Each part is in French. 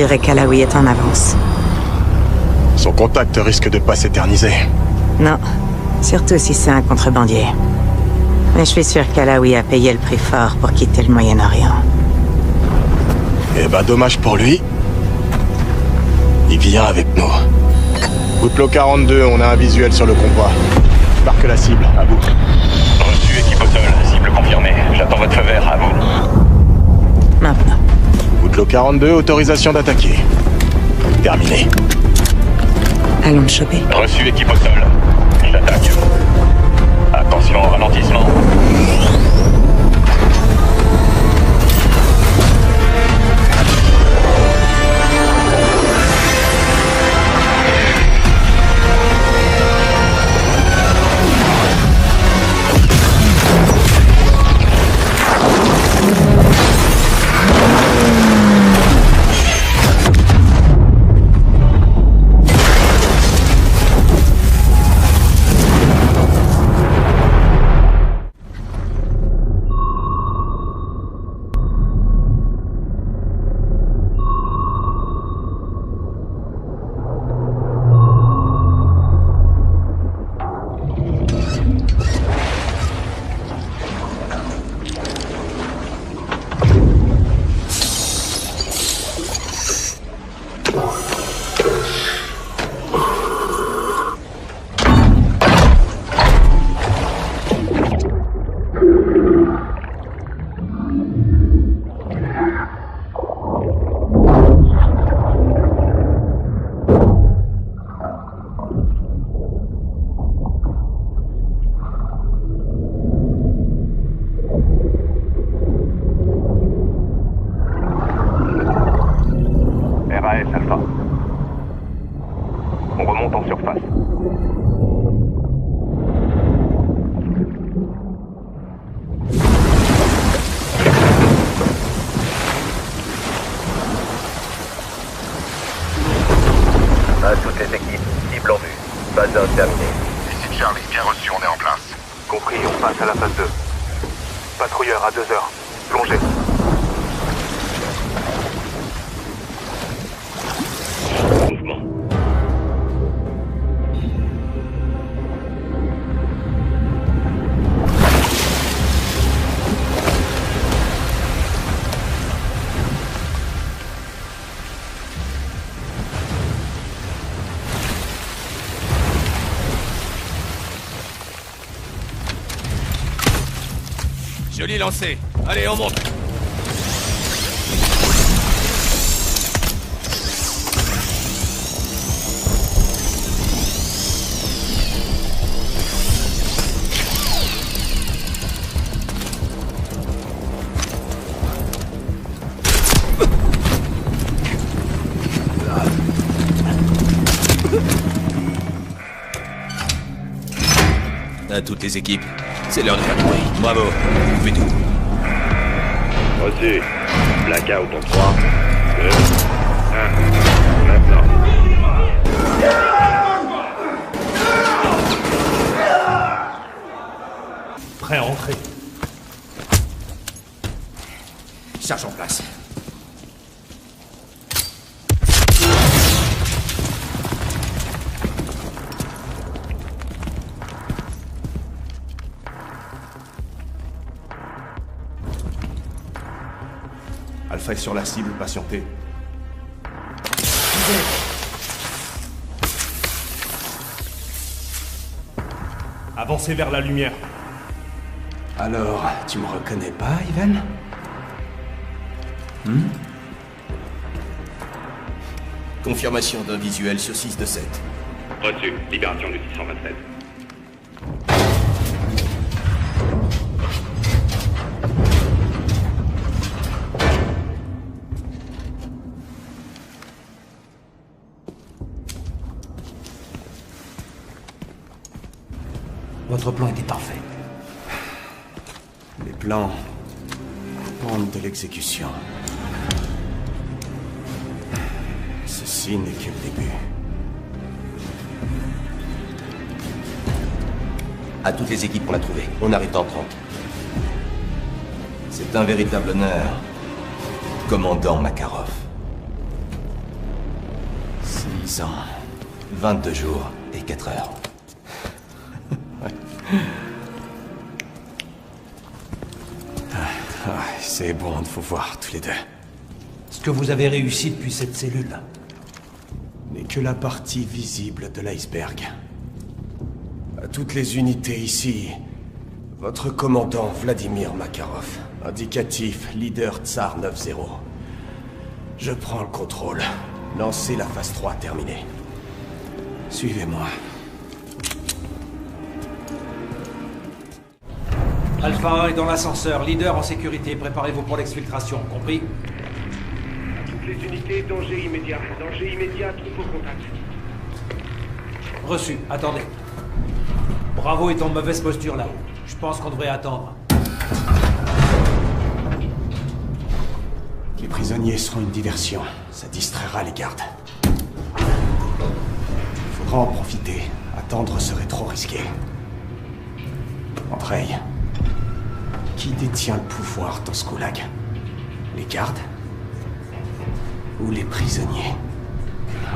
dirait qu'Alawi est en avance. Son contact risque de pas s'éterniser. Non, surtout si c'est un contrebandier. Mais je suis sûr qu'Alawi a payé le prix fort pour quitter le Moyen-Orient. Eh ben, dommage pour lui. Il vient avec nous. Outlaw 42, on a un visuel sur le convoi. Marque la cible, à vous. Reçu, équipe au sol. Cible confirmée. J'attends votre feu vert, à vous. Maintenant. Outlaw 42, autorisation d'attaquer. Terminé. Allons le choper. Reçu, équipe au sol. J'attaque. Attention au ralentissement. RAS Alpha. On remonte en surface. À toutes les équipes, cible en vue. Phase 1 terminée. Ici Charlie, bien reçu, on est en place. Compris, on passe à la phase 2. Patrouilleur à 2 heures. Plongez. Mouvement. Joli lancé. Allez, on monte. À toutes les équipes, c'est l'heure de faire du bruit. Bravo, vous faites tout. Reçu. Blackout en 3, 2, 1. Maintenant. Prêt à entrer. Charge en place. Alpha est sur la cible, patientez. Avancez vers la lumière. Alors, tu me reconnais pas, Ivan? Confirmation d'un visuel sur 6 de 7. Reçu. Libération du 627. Votre plan était parfait. Les plans dépendent de l'exécution. Ceci n'est que le début. À toutes les équipes qu'on a trouvées, on arrive dans 30. C'est un véritable honneur, commandant Makarov. 10 ans, 22 jours et 4 heures. C'est bon de vous voir tous les deux. Ce que vous avez réussi depuis cette cellule. N'est que la partie visible de l'iceberg. À toutes les unités ici, votre commandant Vladimir Makarov, indicatif leader Tsar 9-0. Je prends le contrôle. Lancez la phase 3 terminée. Suivez-moi. Alpha 1 est dans l'ascenseur, leader en sécurité. Préparez-vous pour l'exfiltration, compris? Toutes les unités, danger immédiat. Danger immédiat, tout au contact. Reçu, attendez. Bravo est en mauvaise posture là-haut. Je pense qu'on devrait attendre. Les prisonniers seront une diversion. Ça distraira les gardes. Il faudra en profiter. Attendre serait trop risqué. Andrei, qui détient le pouvoir dans ce goulag? Les gardes? Ou les prisonniers?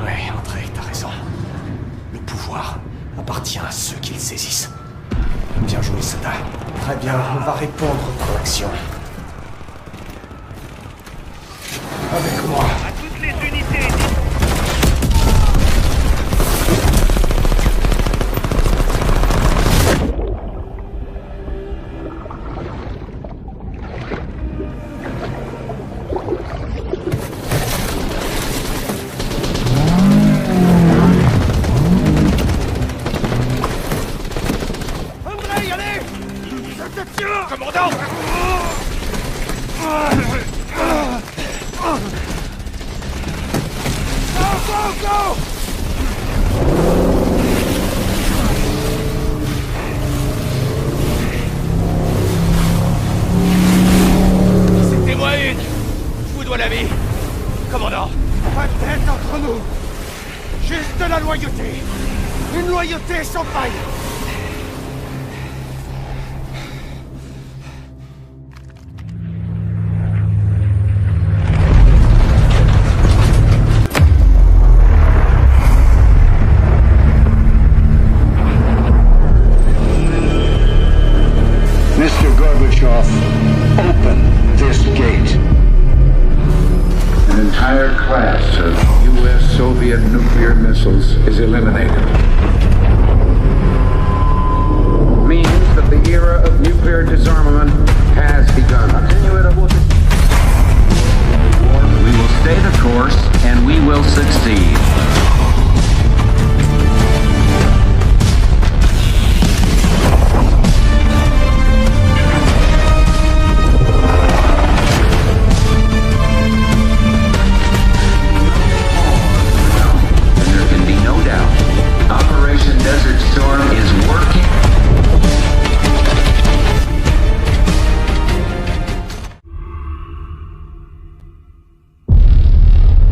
Ouais, Andrei, t'as raison. Le pouvoir appartient à ceux qui le saisissent. Bien joué, Sada. Très bien, on va répondre par l'action. Avec moi. À toutes les unités, Peut-être entre nous. Juste de la loyauté. Une loyauté sans faille. Mr. Gorbachev, open this gate. An entire class of U.S.-Soviet nuclear missiles is eliminated. Means that the era of nuclear disarmament has begun. We will stay the course, and we will succeed.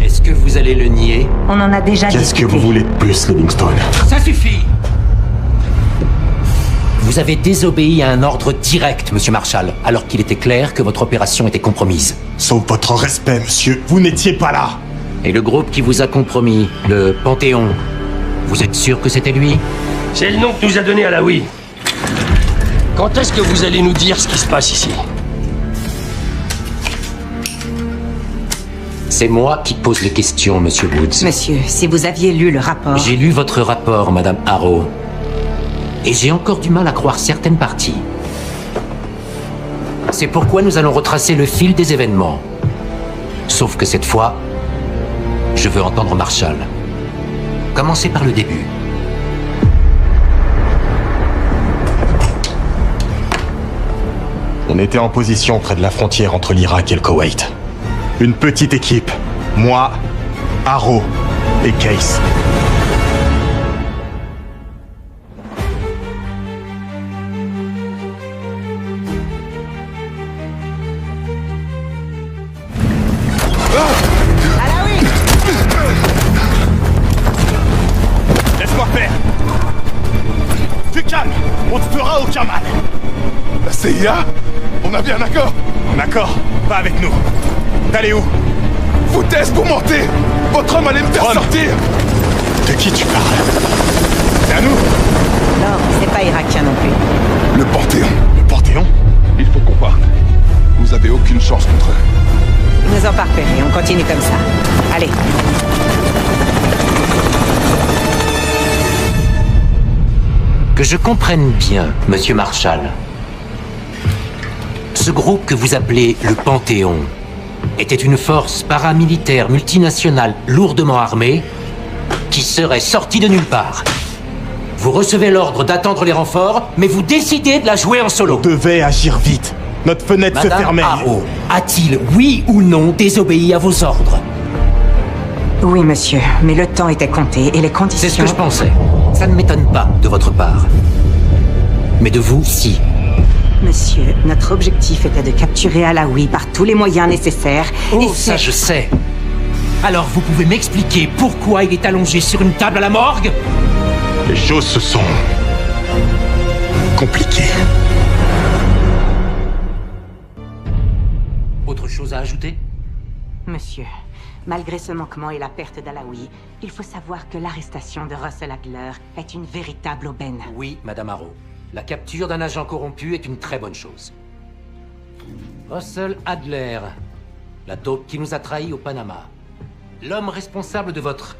Est-ce que vous allez le nier? On en a déjà discuté. Qu'est-ce que vous voulez de plus, Livingstone? Ça suffit! Vous avez désobéi à un ordre direct, Monsieur Marshall, alors qu'il était clair que votre opération était compromise. Sauf votre respect, monsieur. Vous n'étiez pas là. Et le groupe qui vous a compromis, le Panthéon, vous êtes sûr que c'était lui? C'est le nom que nous a donné Alaoui. Quand est-ce que vous allez nous dire ce qui se passe ici? C'est moi qui pose les questions, Monsieur Woods. Monsieur, si vous aviez lu le rapport... J'ai lu votre rapport, Madame Harrow. Et j'ai encore du mal à croire certaines parties. C'est pourquoi nous allons retracer le fil des événements. Sauf que cette fois, je veux entendre Marshall. Commencez par le début. On était en position près de la frontière entre l'Irak et le Koweït. Une petite équipe. Moi, Harrow et Case. Laisse-moi faire. Tu calmes. On te fera aucun mal. La CIA? On a bien un accord? Un accord? Pas avec nous. T'allez où? Foutaise, vous mentez. Votre homme allait me faire sortir. De qui tu parles? C'est à nous? Non, c'est pas irakien non plus. Le Panthéon. Le Panthéon? Il faut qu'on parte. Vous avez aucune chance contre eux. Ils nous ont pas repérés, on continue comme ça. Allez. Que je comprenne bien, Monsieur Marshall. Ce groupe que vous appelez le Panthéon était une force paramilitaire multinationale lourdement armée qui serait sortie de nulle part. Vous recevez l'ordre d'attendre les renforts, mais vous décidez de la jouer en solo. On devait agir vite. Notre fenêtre se fermait. Madame Harrow a-t-il, oui ou non, désobéi à vos ordres? Oui, monsieur, mais le temps était compté et les conditions... C'est ce que je pensais. Ça ne m'étonne pas de votre part. Mais de vous, si. Monsieur, notre objectif était de capturer Alaoui par tous les moyens nécessaires. Oh, ça je sais. Alors vous pouvez m'expliquer pourquoi il est allongé sur une table à la morgue? Les choses se sont... compliquées. Autre chose à ajouter? Monsieur, malgré ce manquement et la perte d'Alaoui, il faut savoir que l'arrestation de Russell Adler est une véritable aubaine. Oui, Madame Harrow. La capture d'un agent corrompu est une très bonne chose. Russell Adler, la taupe qui nous a trahis au Panama. L'homme responsable de votre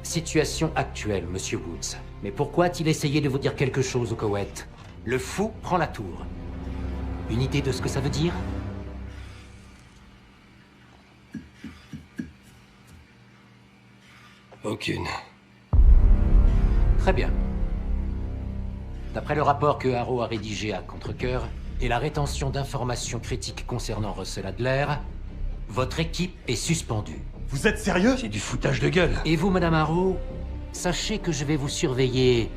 situation actuelle, Monsieur Woods. Mais pourquoi a-t-il essayé de vous dire quelque chose au Koweït? Le fou prend la tour. Une idée de ce que ça veut dire? Aucune. Très bien. D'après le rapport que Harrow a rédigé à contre-cœur et la rétention d'informations critiques concernant Russell Adler, votre équipe est suspendue. Vous êtes sérieux? C'est du foutage de gueule. Et vous, Madame Harrow, sachez que je vais vous surveiller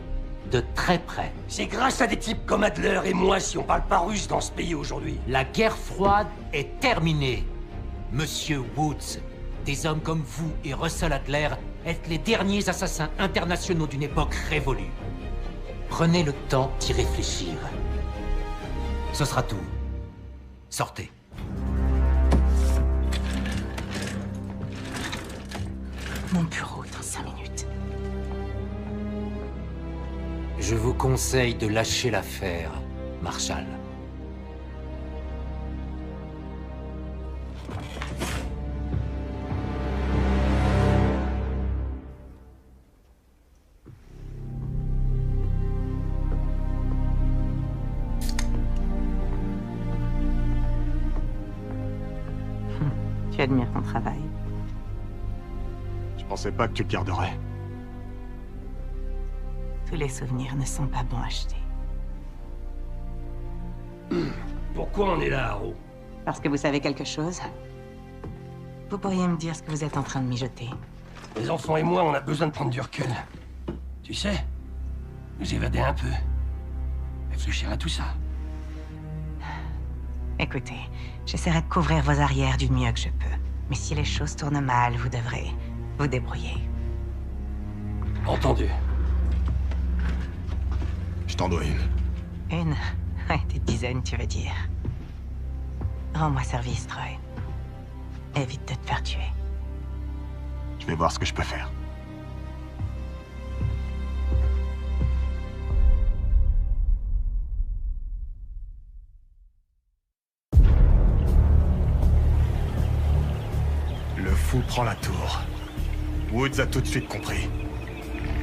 de très près. C'est grâce à des types comme Adler et moi si on parle pas russe dans ce pays aujourd'hui. La guerre froide est terminée. Monsieur Woods, des hommes comme vous et Russell Adler êtes les derniers assassins internationaux d'une époque révolue. Prenez le temps d'y réfléchir. Ce sera tout. Sortez. Mon bureau dans 5 minutes. Je vous conseille de lâcher l'affaire, Marshall. Tu admires ton travail. Je pensais pas que tu le garderais. Tous les souvenirs ne sont pas bons à acheter. Pourquoi on est là, Harrow? Parce que vous savez quelque chose? Vous pourriez me dire ce que vous êtes en train de mijoter. Les enfants et moi, on a besoin de prendre du recul. Tu sais, nous évader un peu. Réfléchir à tout ça. Écoutez, j'essaierai de couvrir vos arrières du mieux que je peux. Mais si les choses tournent mal, vous devrez vous débrouiller. Entendu. Je t'en dois une. Une? Ouais, des dizaines, tu veux dire. Rends-moi service, Troy. Évite de te faire tuer. Je vais voir ce que je peux faire. Le fou prend la tour. Woods a tout de suite compris.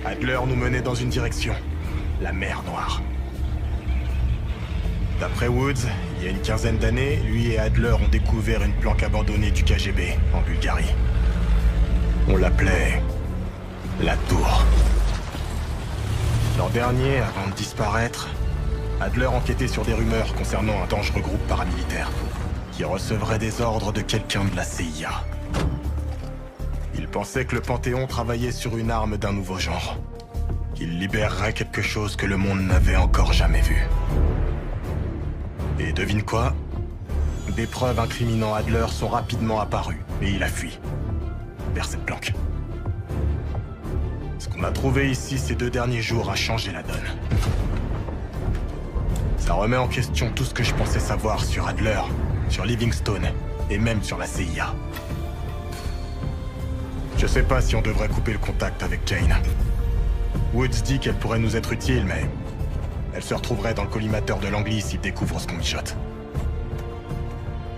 Adler nous menait dans une direction. La mer Noire. D'après Woods, il y a une quinzaine d'années, lui et Adler ont découvert une planque abandonnée du KGB, en Bulgarie. On l'appelait... la Tour. L'an dernier, avant de disparaître, Adler enquêtait sur des rumeurs concernant un dangereux groupe paramilitaire qui recevrait des ordres de quelqu'un de la CIA. Il pensait que le Panthéon travaillait sur une arme d'un nouveau genre. Qu'il libérerait quelque chose que le monde n'avait encore jamais vu. Et devine quoi? Des preuves incriminant Adler sont rapidement apparues, et il a fui. Vers cette planque. Ce qu'on a trouvé ici ces 2 derniers jours a changé la donne. Ça remet en question tout ce que je pensais savoir sur Adler, sur Livingstone, et même sur la CIA. Je sais pas si on devrait couper le contact avec Jane. Woods dit qu'elle pourrait nous être utile, mais... elle se retrouverait dans le collimateur de Langley s'il découvre ce qu'on mijote.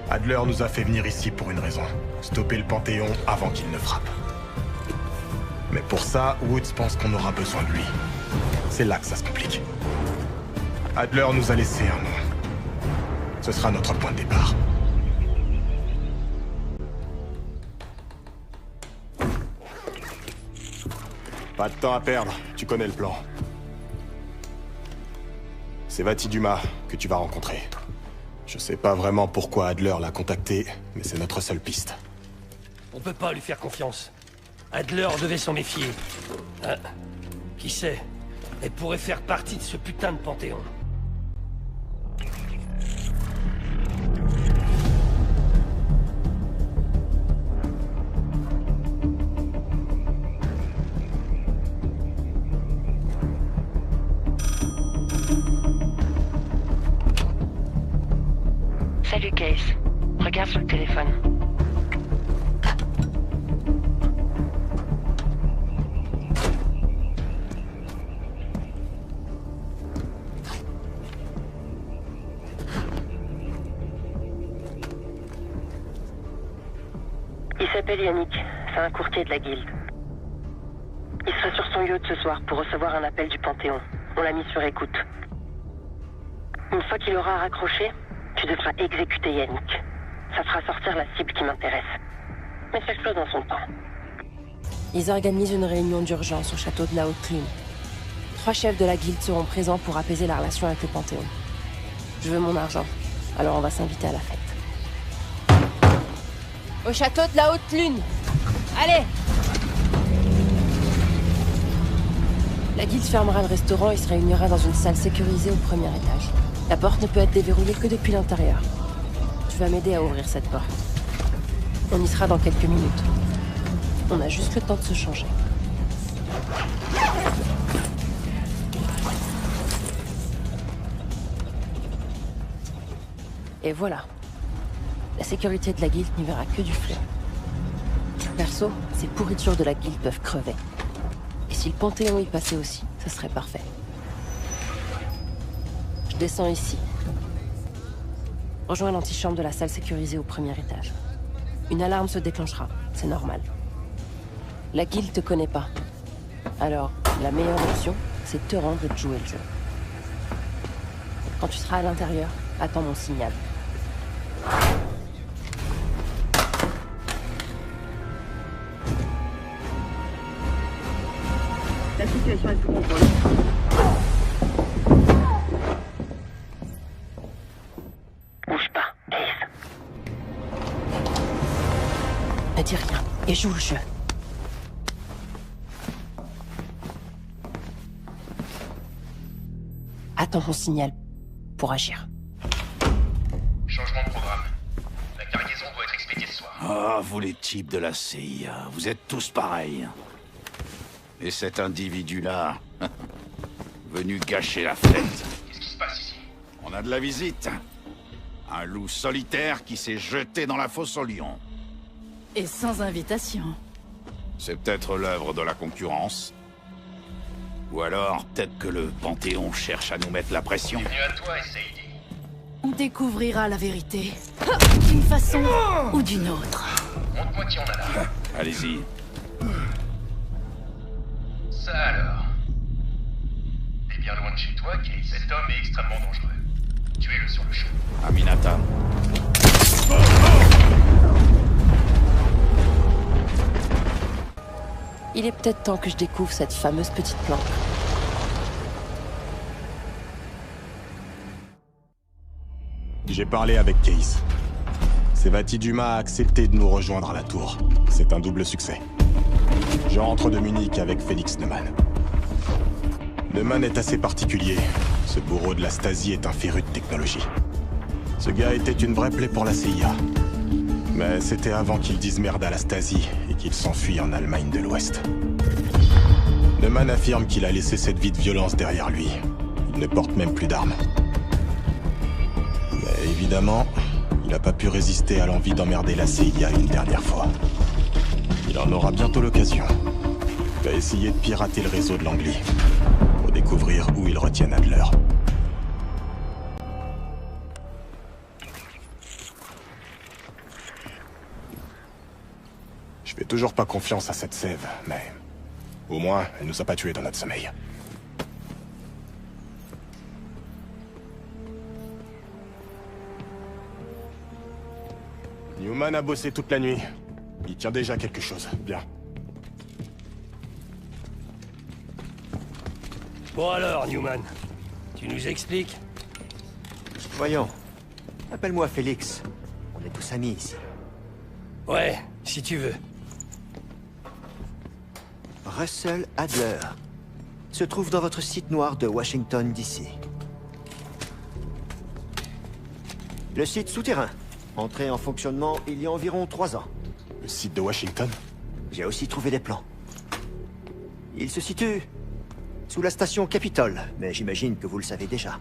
Adler nous a fait venir ici pour une raison. Stopper le Panthéon avant qu'il ne frappe. Mais pour ça, Woods pense qu'on aura besoin de lui. C'est là que ça se complique. Adler nous a laissé un nom. Ce sera notre point de départ. Pas de temps à perdre, tu connais le plan. C'est Vati Dumas que tu vas rencontrer. Je sais pas vraiment pourquoi Adler l'a contacté, mais c'est notre seule piste. On peut pas lui faire confiance. Adler devait s'en méfier. Qui sait? Elle pourrait faire partie de ce putain de Panthéon. Salut Case. Regarde sur le téléphone. Il s'appelle Yannick. C'est un courtier de la guilde. Il sera sur son yacht ce soir pour recevoir un appel du Panthéon. On l'a mis sur écoute. Une fois qu'il aura raccroché, tu devras exécuter Yannick. Ça fera sortir la cible qui m'intéresse. Mais ça explose dans son temps. Ils organisent une réunion d'urgence au château de la Haute-Lune. 3 chefs de la guilde seront présents pour apaiser la relation avec le Panthéon. Je veux mon argent, alors on va s'inviter à la fête. Au château de la Haute-Lune! Allez! La guilde fermera le restaurant et se réunira dans une salle sécurisée au premier étage. La porte ne peut être déverrouillée que depuis l'intérieur. Tu vas m'aider à ouvrir cette porte. On y sera dans quelques minutes. On a juste le temps de se changer. Et voilà. La sécurité de la guilde n'y verra que du feu. Perso, ces pourritures de la guilde peuvent crever. Et si le Panthéon y passait aussi, ce serait parfait. Je descends ici. Rejoins l'antichambre de la salle sécurisée au premier étage. Une alarme se déclenchera, c'est normal. La guilde te connaît pas. Alors, la meilleure option, c'est de te rendre et de jouer le jeu. Quand tu seras à l'intérieur, attends mon signal. La situation est sous contrôle. Bouge pas, Ace. Ne dis rien et joue le jeu. Attends mon signal pour agir. Changement de programme. La cargaison doit être expédiée ce soir. Ah, vous les types de la CIA, vous êtes tous pareils. Et cet individu-là, venu gâcher la fête. Qu'est-ce qui se passe ici? On a de la visite. Un loup solitaire qui s'est jeté dans la fosse au lion. Et sans invitation. C'est peut-être l'œuvre de la concurrence. Ou alors, peut-être que le Panthéon cherche à nous mettre la pression. Bienvenue à toi, Sadie. On découvrira la vérité. D'une façon ou d'une autre. Montre-moi qui on a là. Allez-y. Ça alors. T'es bien loin de chez toi, Case. Cet homme est extrêmement dangereux. Tuez-le sur le champ. Aminata. Il est peut-être temps que je découvre cette fameuse petite plante. J'ai parlé avec Case. Vati Dumas a accepté de nous rejoindre à la tour. C'est un double succès. Je rentre de Munich avec Félix Neumann. Neumann est assez particulier. Ce bourreau de la Stasi est un féru de technologie. Ce gars était une vraie plaie pour la CIA. Mais c'était avant qu'il dise merde à la Stasi et qu'il s'enfuit en Allemagne de l'Ouest. Neumann affirme qu'il a laissé cette vie de violence derrière lui. Il ne porte même plus d'armes. Mais évidemment, il n'a pas pu résister à l'envie d'emmerder la CIA une dernière fois. Il en aura bientôt l'occasion. va essayer de pirater le réseau de Langley pour découvrir où ils retiennent Adler. Je fais toujours pas confiance à cette sève, mais au moins, elle nous a pas tués dans notre sommeil. Newman a bossé toute la nuit. Il tient déjà quelque chose. Bien. Bon alors, Newman, tu nous expliques? Voyons. Appelle-moi Félix. On est tous amis ici. Ouais, si tu veux. Russell Adler se trouve dans votre site noir de Washington, D.C. Le site souterrain, entré en fonctionnement il y a environ 3 ans. Le site de Washington? J'ai aussi trouvé des plans. Il se situe sous la station Capitol, mais j'imagine que vous le savez déjà.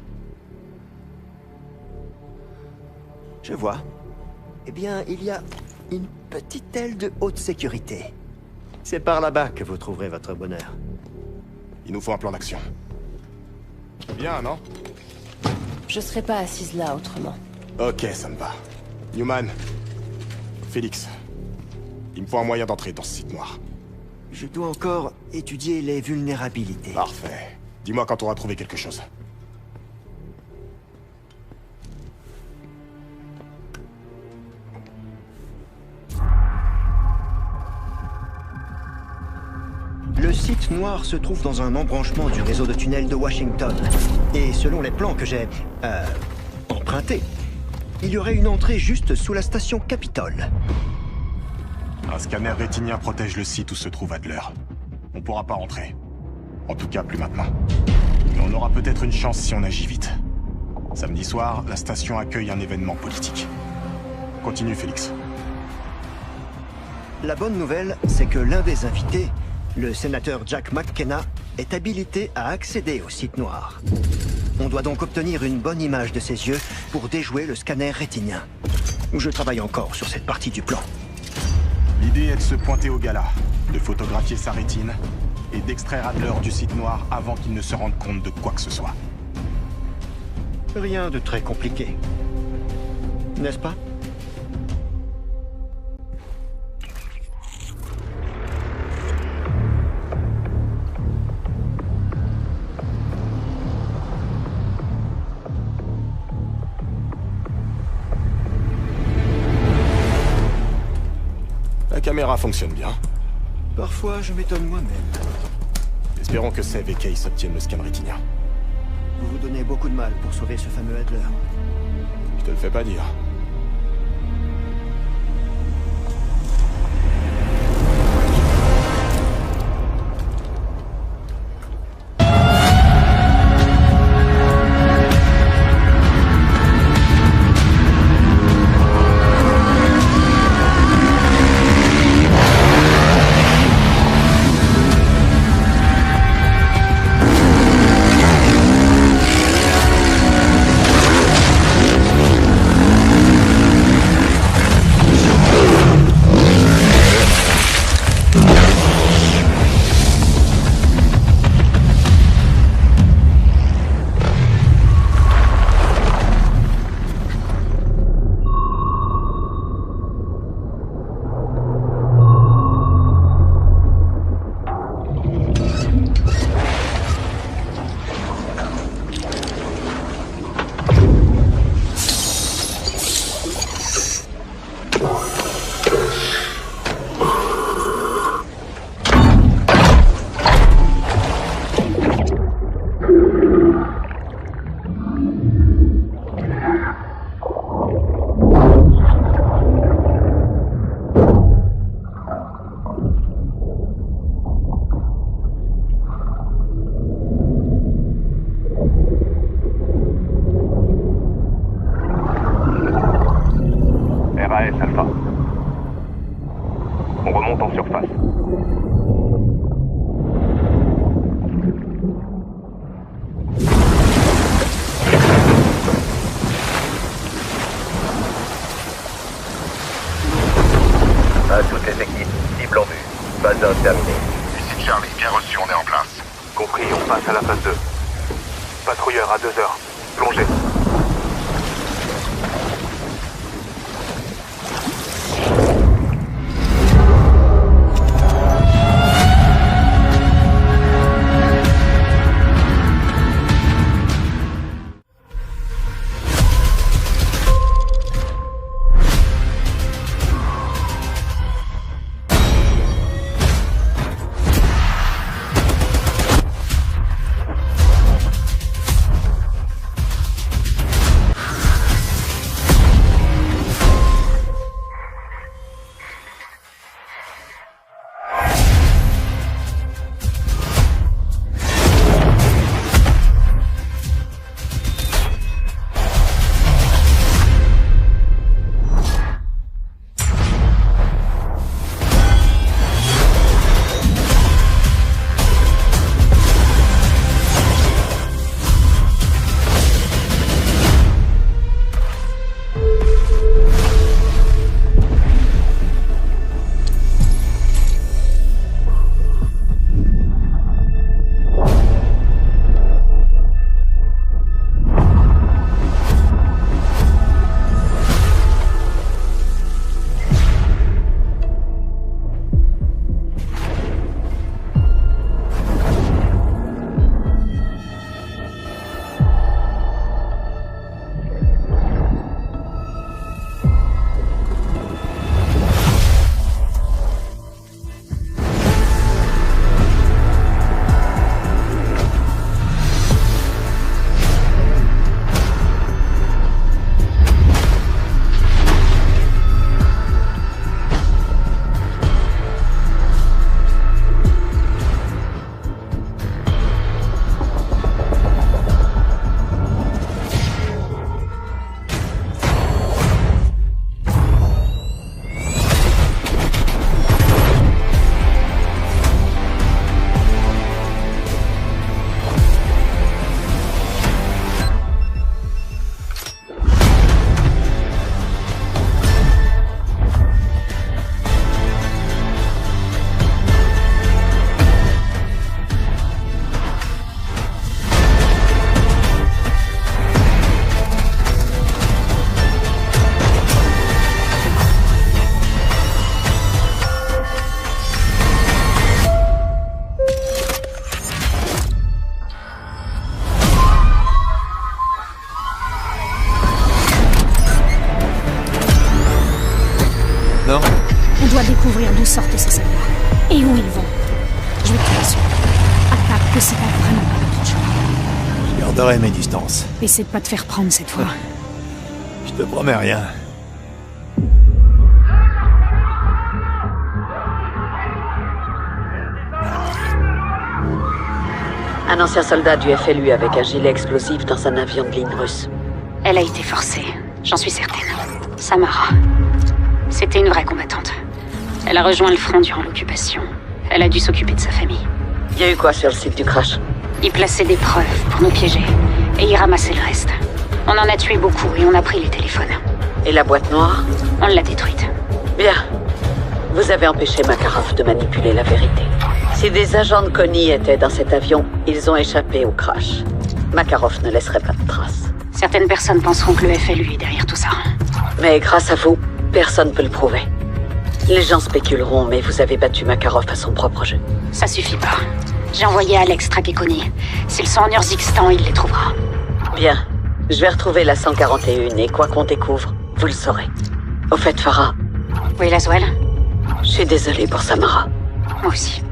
Je vois. Eh bien, il y a une petite aile de haute sécurité. C'est par là-bas que vous trouverez votre bonheur. Il nous faut un plan d'action. Bien, non? Je serais pas assise là autrement. Ok, ça me va. Newman. Félix. Il me faut un moyen d'entrer dans ce site noir. Je dois encore étudier les vulnérabilités. Parfait. Dis-moi quand on aura trouvé quelque chose. Le site noir se trouve dans un embranchement du réseau de tunnels de Washington. Et selon les plans que j'ai empruntés, il y aurait une entrée juste sous la station Capitol. Un scanner rétinien protège le site où se trouve Adler. On pourra pas rentrer. En tout cas, plus maintenant. Mais on aura peut-être une chance si on agit vite. Samedi soir, la station accueille un événement politique. Continue, Félix. La bonne nouvelle, c'est que l'un des invités, le sénateur Jack McKenna, est habilité à accéder au site noir. On doit donc obtenir une bonne image de ses yeux pour déjouer le scanner rétinien. Je travaille encore sur cette partie du plan. L'idée est de se pointer au gala, de photographier sa rétine et d'extraire Adler du site noir avant qu'il ne se rende compte de quoi que ce soit. Rien de très compliqué. N'est-ce pas? La caméra fonctionne bien. Parfois, je m'étonne moi-même. Espérons que Sev et Case obtiennent le scan rétinien. Vous vous donnez beaucoup de mal pour sauver ce fameux Adler. Je te le fais pas dire. On remonte en surface. À toutes les équipes, cible en vue. Phase 1 terminée. Ici Charlie. passe à la phase 2. Patrouilleur à 2 heures. Plongez. On doit découvrir d'où sortent ces soldats. Et où ils vont. Je vais te rassurer. Attaque que c'est pas vraiment pas notre choix. Je garderai mes distances. Essaie de pas te faire prendre cette fois. Je te promets rien. Un ancien soldat du FLU avec un gilet explosif dans un avion de ligne russe. Elle a été forcée, j'en suis certaine. Samara. C'était une vraie combattante. Elle a rejoint le front durant l'occupation. Elle a dû s'occuper de sa famille. Il y a eu quoi sur le site du crash? Ils plaçaient des preuves pour nous piéger. Et ils ramassaient le reste. On en a tué beaucoup et on a pris les téléphones. Et la boîte noire? On l'a détruite. Bien. Vous avez empêché Makarov de manipuler la vérité. Si des agents de Connie étaient dans cet avion, ils ont échappé au crash. Makarov ne laisserait pas de traces. Certaines personnes penseront que le FLU est derrière tout ça. Mais grâce à vous, personne ne peut le prouver. Les gens spéculeront, mais vous avez battu Makarov à son propre jeu. Ça suffit pas. J'ai envoyé Alex traquer Connie. S'ils sont en Urzikstan, il les trouvera. Bien. Je vais retrouver la 141 et quoi qu'on découvre, vous le saurez. Au fait, Farah. Oui, Laswell? Je suis désolé pour Samara. Moi aussi.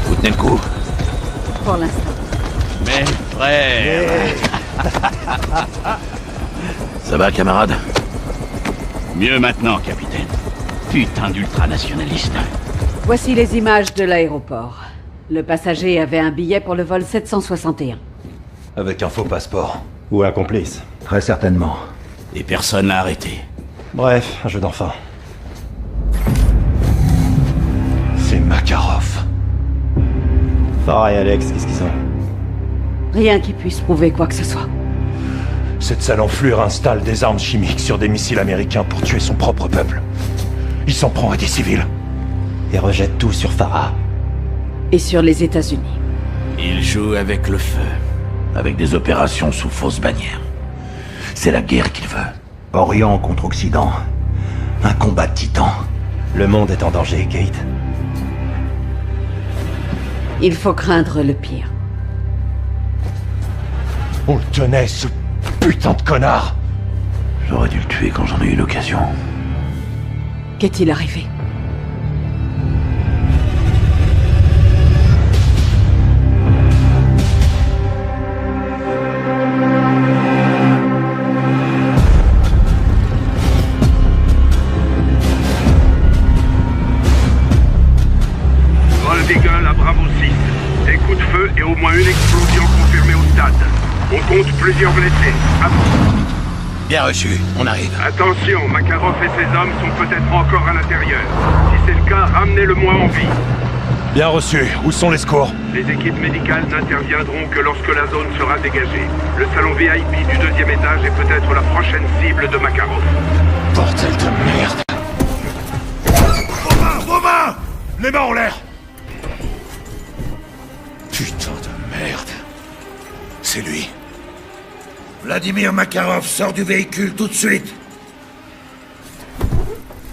Vous tenez le coup? Pour l'instant. Mes frères. Ça va, camarade? Mieux maintenant, capitaine. Putain d'ultranationaliste. Voici les images de l'aéroport. Le passager avait un billet pour le vol 761. Avec un faux passeport. Ou un complice. Très certainement. Et personne l'a arrêté. Bref, un jeu d'enfant. C'est Makarov. Farah et Alex, qu'est-ce qu'ils ont? Rien qui puisse prouver quoi que ce soit. Cette sale enflure installe des armes chimiques sur des missiles américains pour tuer son propre peuple. Il s'en prend à des civils. Et rejette tout sur Farah. Et sur les États-Unis. Il joue avec le feu, avec des opérations sous fausse bannière. C'est la guerre qu'il veut. Orient contre Occident. Un combat de titans. Le monde est en danger, Kate. Il faut craindre le pire. On le tenait, ce putain de connard! J'aurais dû le tuer quand j'en ai eu l'occasion. Qu'est-il arrivé? Vol d'Eagle à Bravo 6. Des coups de feu et au moins une explosion confirmée au stade. On compte plusieurs blessés. Bien reçu, on arrive. Attention, Makarov et ses hommes sont peut-être encore à l'intérieur. Si c'est le cas, ramenez-le-moi en vie. Bien reçu. Où sont les secours? Les équipes médicales n'interviendront que lorsque la zone sera dégagée. Le salon VIP du 2e étage est peut-être la prochaine cible de Makarov. Bordel de merde. Vos mains! Les mains en l'air! Putain de merde. C'est lui. Vladimir Makarov sort du véhicule tout de suite.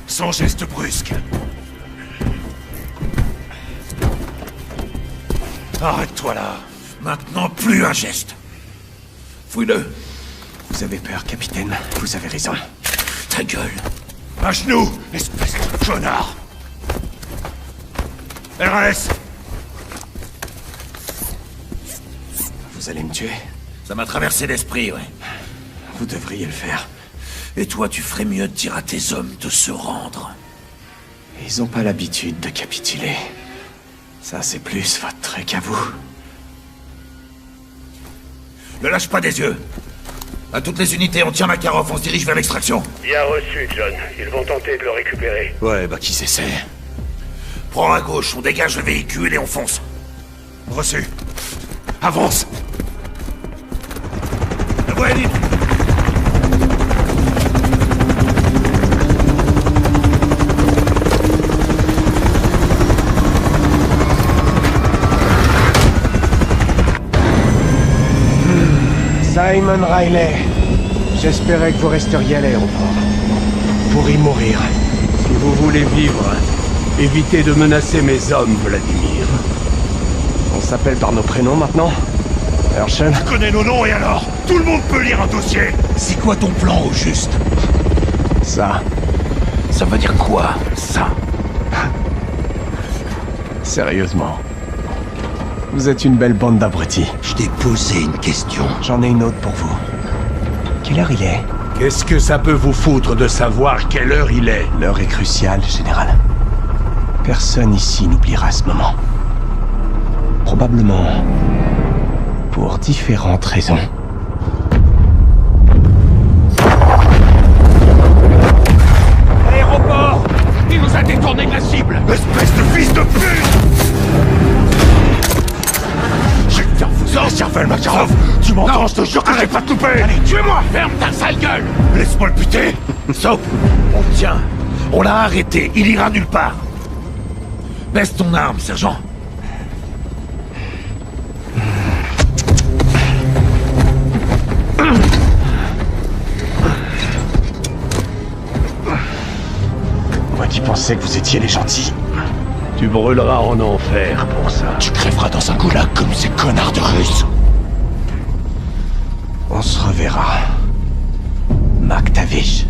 Sans geste brusque. Arrête-toi là. Maintenant, plus un geste. Fouille-le. Vous avez peur, capitaine. Vous avez raison. Ta gueule. À genoux, espèce de connard. RS. Vous allez me tuer? Ça m'a traversé l'esprit, ouais. Vous devriez le faire. Et toi, tu ferais mieux de dire à tes hommes de se rendre. Ils ont pas l'habitude de capituler. Ça, c'est plus votre truc à vous. Ne lâche pas des yeux. À toutes les unités, on tient Makarov, on se dirige vers l'extraction. Bien reçu, John. Ils vont tenter de le récupérer. Ouais, bah qui s'essaie. Prends à gauche, on dégage le véhicule et on fonce. Reçu. Avance. La voie est libre. Simon Riley, j'espérais que vous resteriez à l'aéroport. Pour y mourir. Si vous voulez vivre, évitez de menacer mes hommes, Vladimir. On s'appelle par nos prénoms maintenant? Herschel? Tu connais nos noms et alors? Tout le monde peut lire un dossier. C'est quoi ton plan au juste? Ça. Ça veut dire quoi, ça? Sérieusement. Vous êtes une belle bande d'abrutis. Je t'ai posé une question. J'en ai une autre pour vous. Quelle heure il est? Qu'est-ce que ça peut vous foutre de savoir quelle heure il est? L'heure est cruciale, général. Personne ici n'oubliera ce moment. Probablement pour différentes raisons. Aéroport! Il nous a détourné de la cible! Espèce de fils de pute! J'ai que faire vous la cervelle, Makarov! Tu m'entends, je te jure que j'ai pas te louper! Allez, tuez-moi! Ferme ta sale gueule! Laisse-moi le buter! Soap, on le tient. On l'a arrêté, il ira nulle part. Baisse ton arme, sergent. Moi qui pensais que vous étiez les gentils. Tu brûleras en enfer pour ça. Tu crèveras dans un goulag comme ces connards de Russes. On se reverra. MacTavish.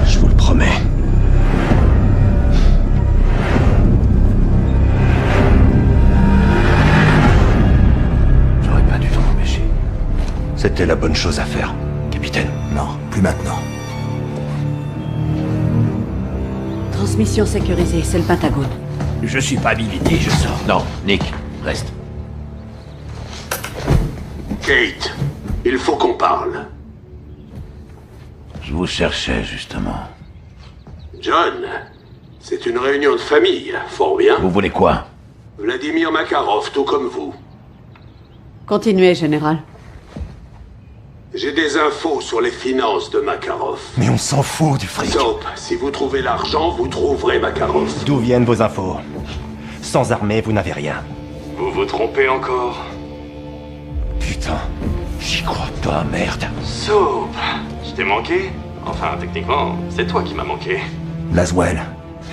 Je vous le promets. J'aurais pas dû t'en empêcher. C'était la bonne chose à faire, capitaine. Non, plus maintenant. Transmission sécurisée, c'est le Pentagone. Je suis pas habilité, je sors. Non, Nick, reste. Kate, il faut qu'on parle. Je vous cherchais, justement. John, c'est une réunion de famille, fort bien. Vous voulez quoi? Vladimir Makarov, tout comme vous. Continuez, général. J'ai des infos sur les finances de Makarov. Mais on s'en fout du fric. Soap, si vous trouvez l'argent, vous trouverez Makarov. D'où viennent vos infos? Sans armée, vous n'avez rien. Vous vous trompez encore? Putain, j'y crois pas, merde. Soap, je t'ai manqué? Enfin, techniquement, c'est toi qui m'as manqué. Laswell,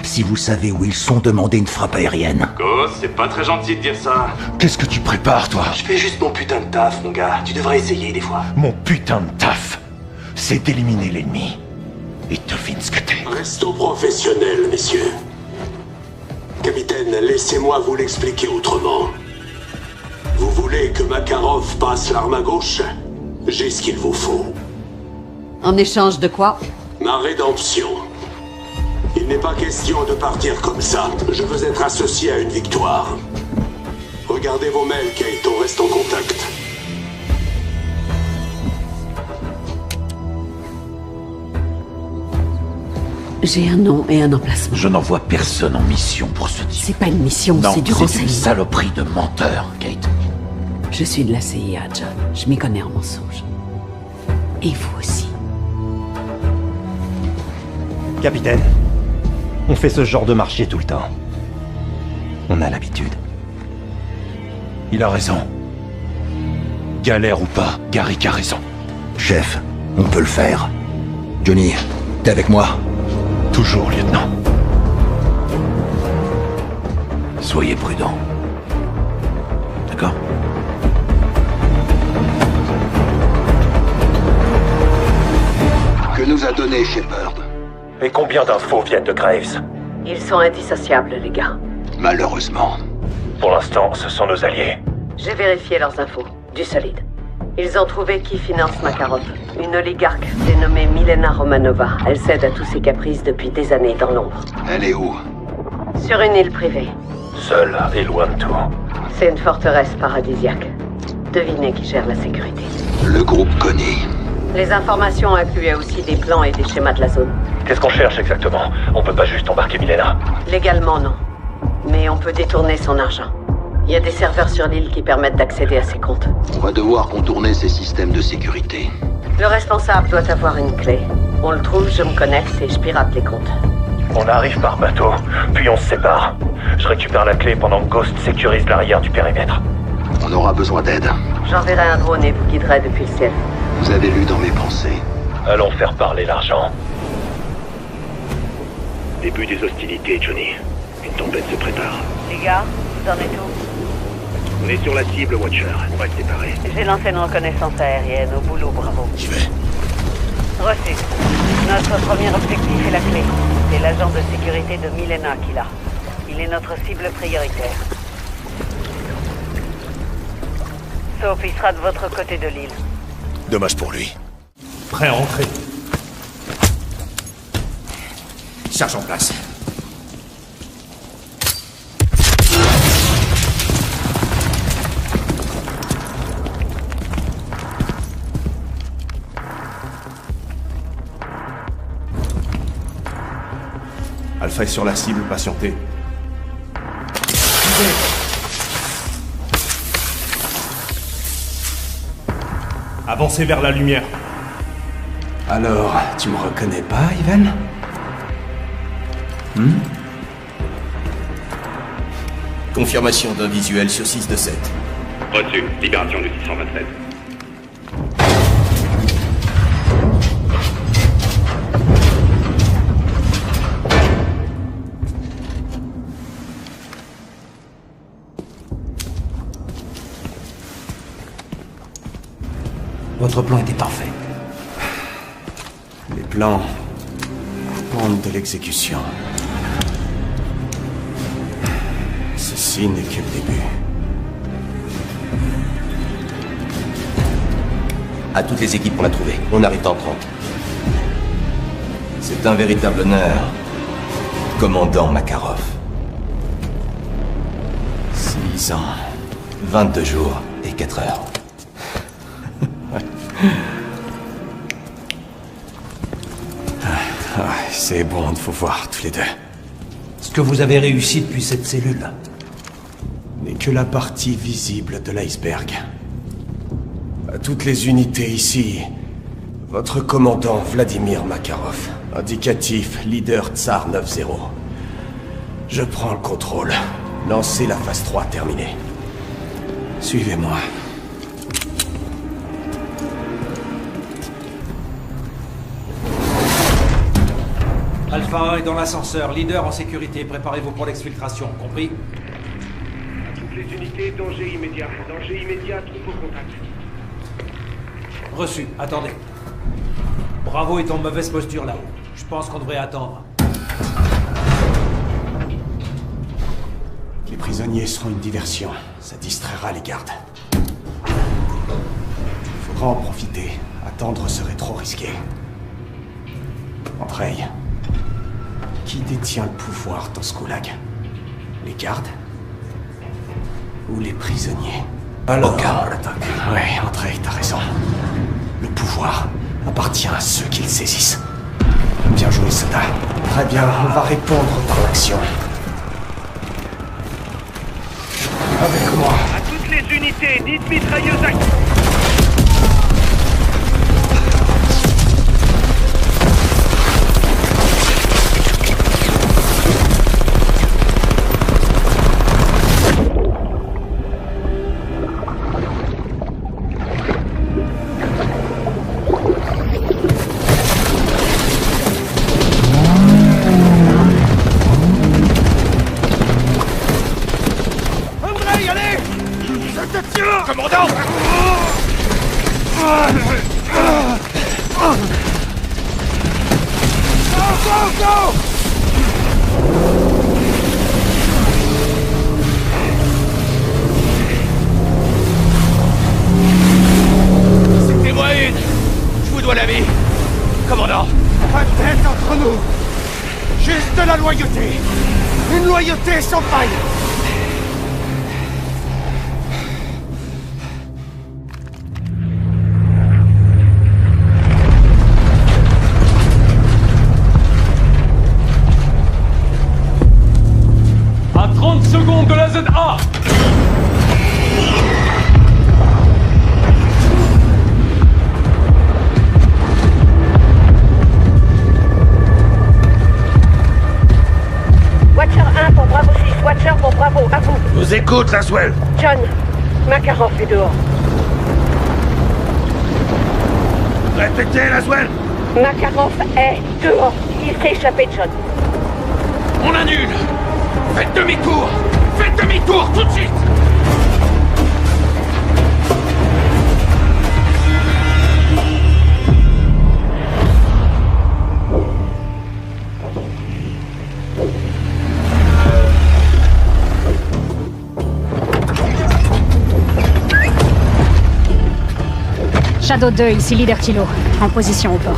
si vous savez où ils sont, demandez une frappe aérienne. Ghost, c'est pas très gentil de dire ça. Qu'est-ce que tu prépares, toi? Je fais juste mon putain de taf, mon gars. Tu devrais essayer des fois. Mon putain de taf, c'est d'éliminer l'ennemi. Et devine ce que t'es. Restons professionnels, messieurs. Capitaine, laissez-moi vous l'expliquer autrement. Vous voulez que Makarov passe l'arme à gauche? J'ai ce qu'il vous faut. En échange de quoi? Ma rédemption. Il n'est pas question de partir comme ça. Je veux être associé à une victoire. Regardez vos mails, Kate. On reste en contact. J'ai un nom et un emplacement. Je n'envoie personne en mission pour ce type. C'est pas une mission, c'est du renseignement. renseignement. C'est une saloperie de menteur, Kate. Je suis de la CIA, John. Je m'y connais en mensonges. Et vous aussi. Capitaine, on fait ce genre de marché tout le temps. On a l'habitude. Il a raison. Galère ou pas, Garrick a raison. Chef, on peut le faire. Johnny, t'es avec moi? Toujours, lieutenant. Soyez prudents. D'accord? Que nous a donné Shepard? Et combien d'infos viennent de Graves? Ils sont indissociables, les gars. Malheureusement. Pour l'instant, ce sont nos alliés. J'ai vérifié leurs infos. Du solide. Ils ont trouvé qui finance Makarov. Une oligarque dénommée Milena Romanova. Elle cède à tous ses caprices depuis des années dans l'ombre. Elle est où? Sur une île privée. Seule et loin de tout. C'est une forteresse paradisiaque. Devinez qui gère la sécurité. Le groupe Connie. Les informations incluaient aussi des plans et des schémas de la zone. Qu'est-ce qu'on cherche exactement? On peut pas juste embarquer Milena. Légalement, non. Mais on peut détourner son argent. Il y a des serveurs sur l'île qui permettent d'accéder à ses comptes. On va devoir contourner ces systèmes de sécurité. Le responsable doit avoir une clé. On le trouve, je me connecte et je pirate les comptes. On arrive par bateau, puis on se sépare. Je récupère la clé pendant que Ghost sécurise l'arrière du périmètre. On aura besoin d'aide. J'enverrai un drone et vous guiderai depuis le ciel. Vous avez lu dans mes pensées. Allons faire parler l'argent. Début des hostilités, Johnny. Une tempête se prépare. Les gars, vous en êtes où? On est sur la cible, Watcher. On va se séparer. J'ai lancé une reconnaissance aérienne. Au boulot, bravo. J'y vais. Reçu. Notre premier objectif est la clé. C'est l'agent de sécurité de Milena qui l'a. Il est notre cible prioritaire. Soap, il sera de votre côté de l'île. Dommage pour lui. Prêt à entrer. Charge en place. Alpha est sur la cible, patientez. Avancez vers la lumière. Alors, tu me reconnais pas, Ivan? Confirmation d'un visuel sur 6 de 7. Reçu. Libération du 627. Votre plan était parfait. Les plans dépendent de l'exécution. Ceci n'est que le début. À toutes les équipes qu'on a trouvées, on arrive dans 30. C'est un véritable honneur, commandant Makarov. 6 ans. 22 jours et 4 heures. C'est bon de vous voir tous les deux. Ce que vous avez réussi depuis cette cellule N'est que la partie visible de l'iceberg. toutes les unités ici. Votre commandant Vladimir Makarov. Indicatif leader Tsar 9-0. Je prends le contrôle. Lancez la phase 3 terminée. Suivez-moi. Alpha 1 est dans l'ascenseur. Leader en sécurité. Préparez-vous pour l'exfiltration. Compris? À toutes les unités, danger immédiat. Danger immédiat, troupe au contact. Reçu. Attendez. Bravo est en mauvaise posture là-haut. Je pense qu'on devrait attendre. Les prisonniers seront une diversion. Ça distraira les gardes. Il faudra en profiter. Attendre serait trop risqué. Andrei, qui détient le pouvoir dans ce goulag? Les gardes? Ou les prisonniers? Alors, ouais, Andrei, t'as raison. Le pouvoir appartient à ceux qui le saisissent. Bien joué, Soda. Très bien, on va répondre par l'action. Avec moi. À toutes les unités, dites mitrailleuse active. Commandant! Go! C'était-moi une! Je vous dois la vie! Commandant! Pas de tête entre nous! Juste de la loyauté! Une loyauté sans faille! À 30 secondes de la ZA! Watcher 1 pour Bravo 6, Watcher pour Bravo, à vous. Vous écoute, Laswell. John, Makarov est dehors. Répétez, Laswell. Makarov est dehors. Il s'est échappé, John. On annule. Faites demi-tour. Faites demi-tour tout de suite. Shadow 2, ici Leader Kilo, en position au port.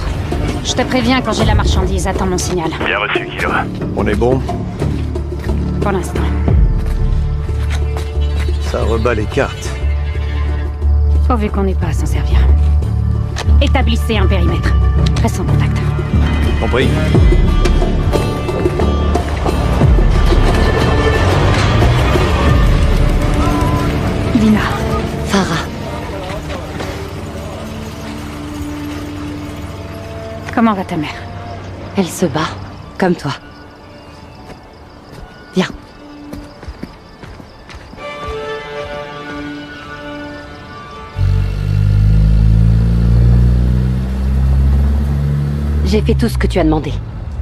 Je te préviens quand j'ai la marchandise, attends mon signal. Bien reçu, Kilo. On est bon? Pour l'instant. Ça rebat les cartes. Pourvu qu'on n'ait pas à s'en servir. Établissez un périmètre. Reste en contact. Compris. Dina. Farah. Comment va ta mère? Elle se bat, comme toi. Viens. J'ai fait tout ce que tu as demandé.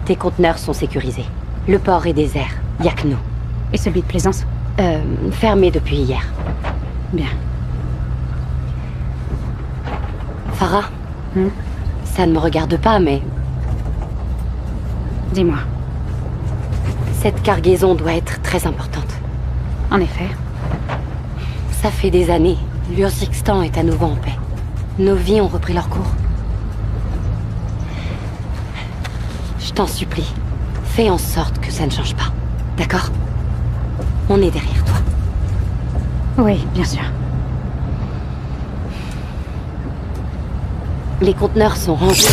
Tes conteneurs sont sécurisés. Le port est désert. Y a que nous. Et celui de Plaisance? Fermé depuis hier. Bien. Farah, ça ne me regarde pas, mais... Dis-moi. Cette cargaison doit être très importante. En effet. Ça fait des années. L'Urzikstan est à nouveau en paix. Nos vies ont repris leur cours. Je t'en supplie, fais en sorte que ça ne change pas. D'accord? On est derrière toi. Oui, bien sûr. Les conteneurs sont rangés.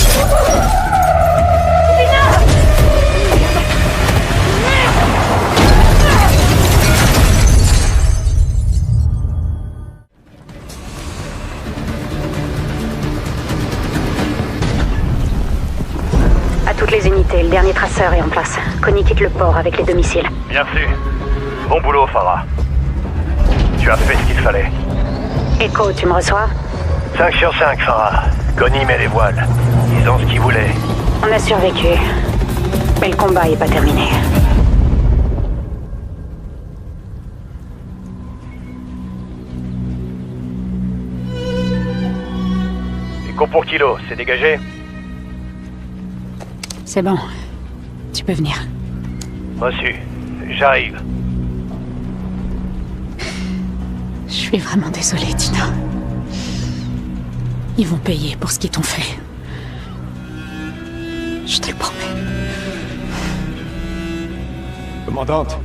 toutes les unités, le dernier traceur est en place. Connie quitte le port avec les 2 missiles. Bien fait. Bon boulot, Farah. Tu as fait ce qu'il fallait. Echo, tu me reçois? 5 sur 5, Farah. Connie met les voiles. Ils ont ce qu'ils voulaient. On a survécu. Mais le combat est pas terminé. Echo pour kilo, c'est dégagé? C'est bon. Tu peux venir. Reçu. J'arrive. Je suis vraiment désolée, Tina. Ils vont payer pour ce qu'ils t'ont fait. Je te le promets. Commandante.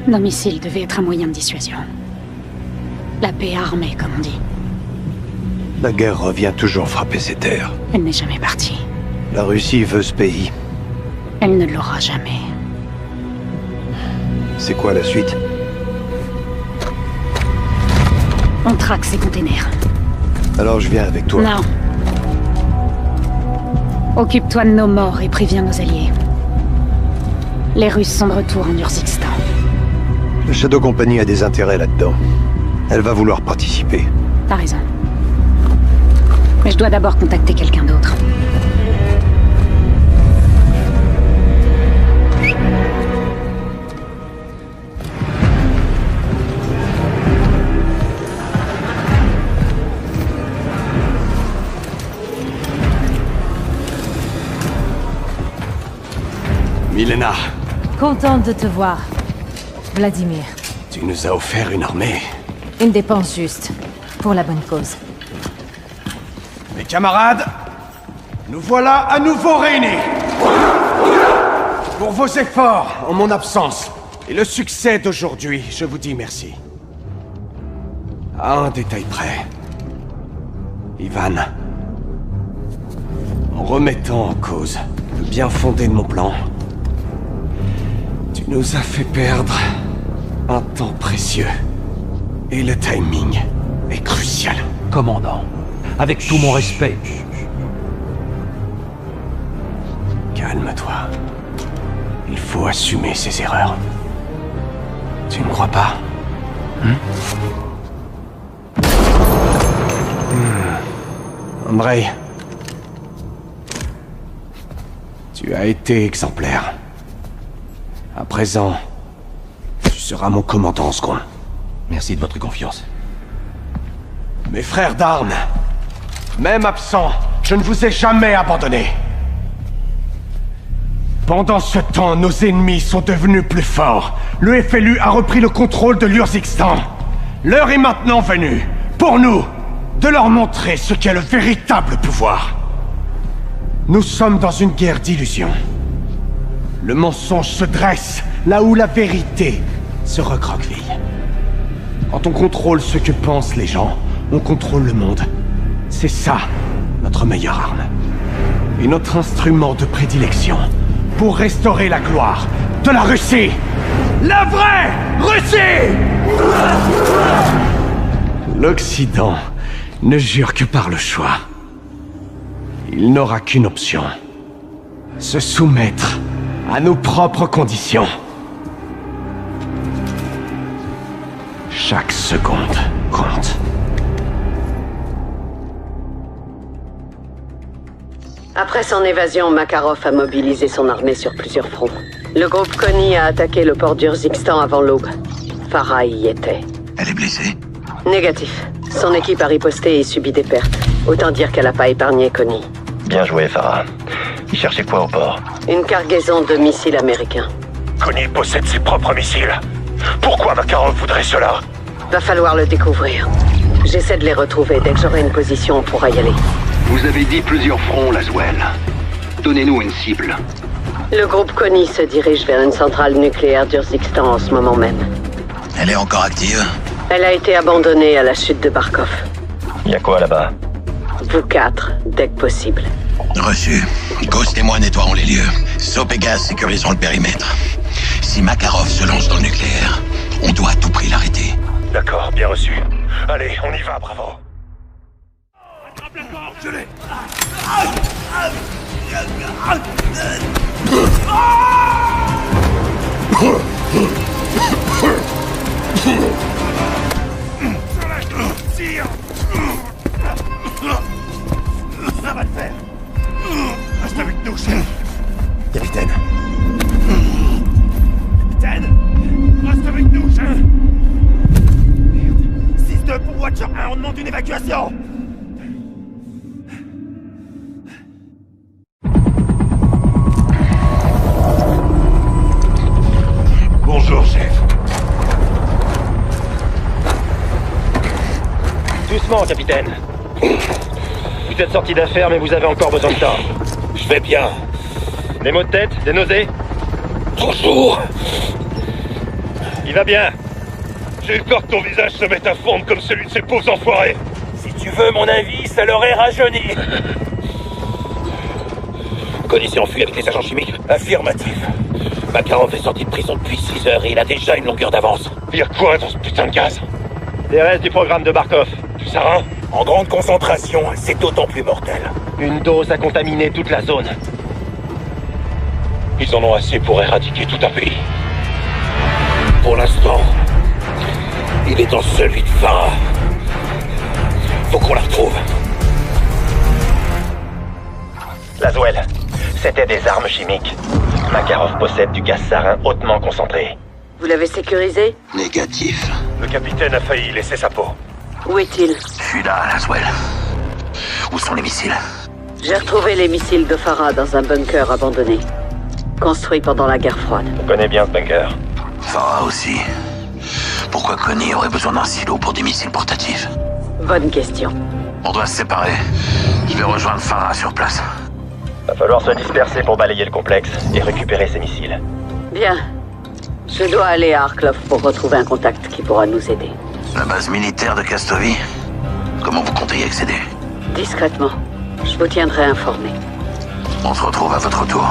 Nos missiles devaient être un moyen de dissuasion. La paix armée, comme on dit. La guerre revient toujours frapper ces terres. Elle n'est jamais partie. La Russie veut ce pays. Elle ne l'aura jamais. C'est quoi la suite? On traque ces containers. Alors je viens avec toi. Non. Occupe-toi de nos morts et préviens nos alliés. Les Russes sont de retour en Urzikstan. La Shadow Company a des intérêts là-dedans. Elle va vouloir participer. T'as raison. Mais je dois d'abord contacter quelqu'un d'autre. Milena. Contente de te voir, Vladimir. Tu nous as offert une armée. Une dépense juste, pour la bonne cause. Mes camarades, nous voilà à nouveau réunis. Pour vos efforts en mon absence et le succès d'aujourd'hui, je vous dis merci. À un détail près. Ivan, en remettant en cause le bien fondé de mon plan, tu nous as fait perdre un temps précieux. Et le timing est crucial. Commandant, avec tout mon respect. Calme-toi. Il faut assumer ses erreurs. Tu ne crois pas? Andrei, tu as été exemplaire. À présent, tu seras mon commandant en second. Merci de votre confiance. Mes frères d'armes, même absent, je ne vous ai jamais abandonné. Pendant ce temps, nos ennemis sont devenus plus forts. Le FLU a repris le contrôle de l'Urzikstan. L'heure est maintenant venue, pour nous, de leur montrer ce qu'est le véritable pouvoir. Nous sommes dans une guerre d'illusions. Le mensonge se dresse là où la vérité se recroqueville. Quand on contrôle ce que pensent les gens, on contrôle le monde. C'est ça, notre meilleure arme. Et notre instrument de prédilection pour restaurer la gloire de la Russie. La vraie Russie! L'Occident ne jure que par le choix. Il n'aura qu'une option. Se soumettre à nos propres conditions. Chaque seconde compte. Après son évasion, Makarov a mobilisé son armée sur plusieurs fronts. Le groupe Connie a attaqué le port d'Urzikstan avant l'aube. Farah y était. Elle est blessée? Négatif. Son équipe a riposté et subi des pertes. Autant dire qu'elle n'a pas épargné Connie. Bien joué, Farah. Il cherchait quoi au port? Une cargaison de missiles américains. Connie possède ses propres missiles. Pourquoi Makarov voudrait cela? Va falloir le découvrir. J'essaie de les retrouver. Dès que j'aurai une position, on pourra y aller. Vous avez dit plusieurs fronts, Laswell. Donnez-nous une cible. Le groupe Connie se dirige vers une centrale nucléaire d'Urzikstan en ce moment même. Elle est encore active? Elle a été abandonnée à la chute de Barkov. Y a quoi là-bas? Vous quatre, dès que possible. Reçu. Ghost et moi nettoierons les lieux. Soap et Gaz sécuriseront le périmètre. Si Makarov se lance dans le nucléaire, On doit à tout prix l'arrêter. D'accord, bien reçu. Allez, on y va, Bravo. Je l'ai. Tire. Ça va le faire. Reste avec nous, chef. Capitaine. Capitaine, reste avec nous, chef. Merde. 6-2 pour Watcher 1, on demande une évacuation. Bonjour, chef. Doucement, capitaine. Vous êtes sorti d'affaires, mais vous avez encore besoin de temps. Je vais bien. Des maux de tête? Des nausées? Bonjour. Il va bien. J'ai eu peur que ton visage se mette à fondre comme celui de ces pauvres enfoirés. Si tu veux mon avis, ça l'aurait rajeuni. Connie s'est enfui avec les agents chimiques? Affirmatif. Makarov est sorti de prison depuis 6 heures et il a déjà une longueur d'avance. Il y a quoi dans ce putain de gaz? Des restes du programme de Barkov. Du sarin? En grande concentration, c'est d'autant plus mortel. Une dose a contaminé toute la zone. Ils en ont assez pour éradiquer tout un pays. Pour l'instant, il est dans celui de Farah. Faut qu'on la retrouve. Laswell, c'était des armes chimiques. Makarov possède du gaz sarin hautement concentré. Vous l'avez sécurisé? Négatif. Le capitaine a failli laisser sa peau. Où est-il? Je suis là, Laswell. Où sont les missiles? J'ai retrouvé les missiles de Farah dans un bunker abandonné. Construit pendant la guerre froide. On connaît bien ce bunker. Farah aussi. Pourquoi Connie aurait besoin d'un silo pour des missiles portatifs? Bonne question. On doit se séparer. Je vais rejoindre Farah sur place. Va falloir se disperser pour balayer le complexe et récupérer ces missiles. Bien. Je dois aller à Arklov pour retrouver un contact qui pourra nous aider. La base militaire de Kastovi? Comment vous comptez y accéder? Discrètement. Je vous tiendrai informé. On se retrouve à votre tour.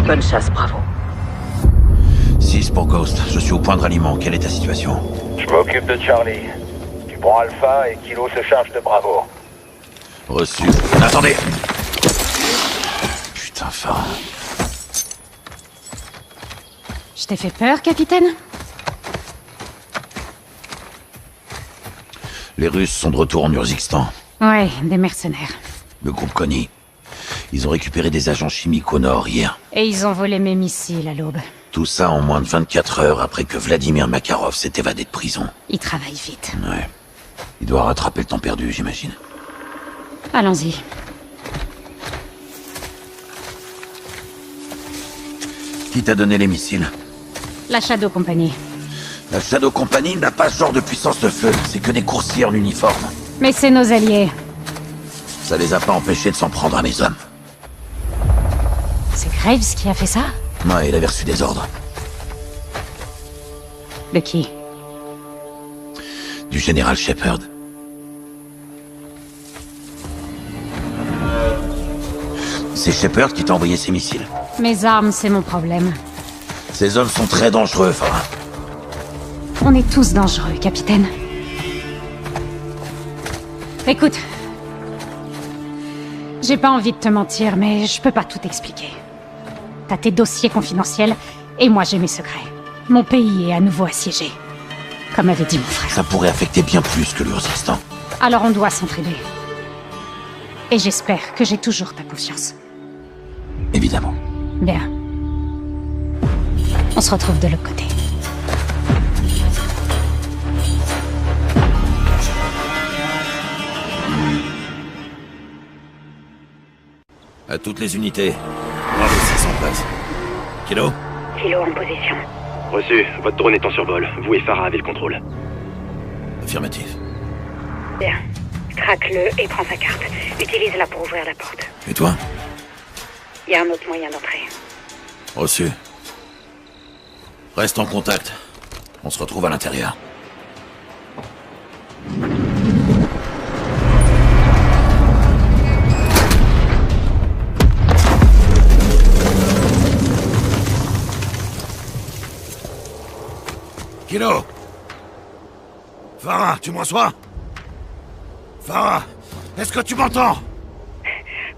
Bonne chasse, Bravo. 6 pour Ghost. Je suis au point de ralliement. Quelle est ta situation? Je m'occupe de Charlie. Tu prends Alpha et Kilo se charge de Bravo. Reçu. Attendez! Putain, Farah. Je t'ai fait peur, capitaine? Les Russes sont de retour en Urzikstan. Ouais, des mercenaires. Le groupe Connie. Ils ont récupéré des agents chimiques au nord hier. Et ils ont volé mes missiles à l'aube. Tout ça en moins de 24 heures après que Vladimir Makarov s'est évadé de prison. Ils travaillent vite. Ouais. Il doit rattraper le temps perdu, j'imagine. Allons-y. Qui t'a donné les missiles? La Shadow Company. La Shadow Company n'a pas ce genre de puissance de feu. C'est que des coursiers en uniforme. Mais c'est nos alliés. Ça les a pas empêchés de s'en prendre à mes hommes. C'est Graves qui a fait ça? Ouais, il avait reçu des ordres. De qui? Du général Shepard. C'est Shepard qui t'a envoyé ces missiles. Mes armes, c'est mon problème. Ces hommes sont très dangereux, Farah. On est tous dangereux, capitaine. Écoute. J'ai pas envie de te mentir, mais je peux pas tout expliquer. T'as tes dossiers confidentiels, et moi j'ai mes secrets. Mon pays est à nouveau assiégé. Comme avait dit mon frère. Ça pourrait affecter bien plus que l'Urzikstan. Alors on doit s'entraider. Et j'espère que j'ai toujours ta confiance. Évidemment. Bien. On se retrouve de l'autre côté. À toutes les unités. Bravo 6 en place. Kilo? Kilo en position. Reçu. Votre drone est en survol. Vous et Farah avez le contrôle. Affirmatif. Bien. Craque-le et prends sa carte. Utilise-la pour ouvrir la porte. Et toi? Il y a un autre moyen d'entrer. Reçu. Reste en contact. On se retrouve à l'intérieur. Kilo! Farah, tu me reçois? Farah, est-ce que tu m'entends?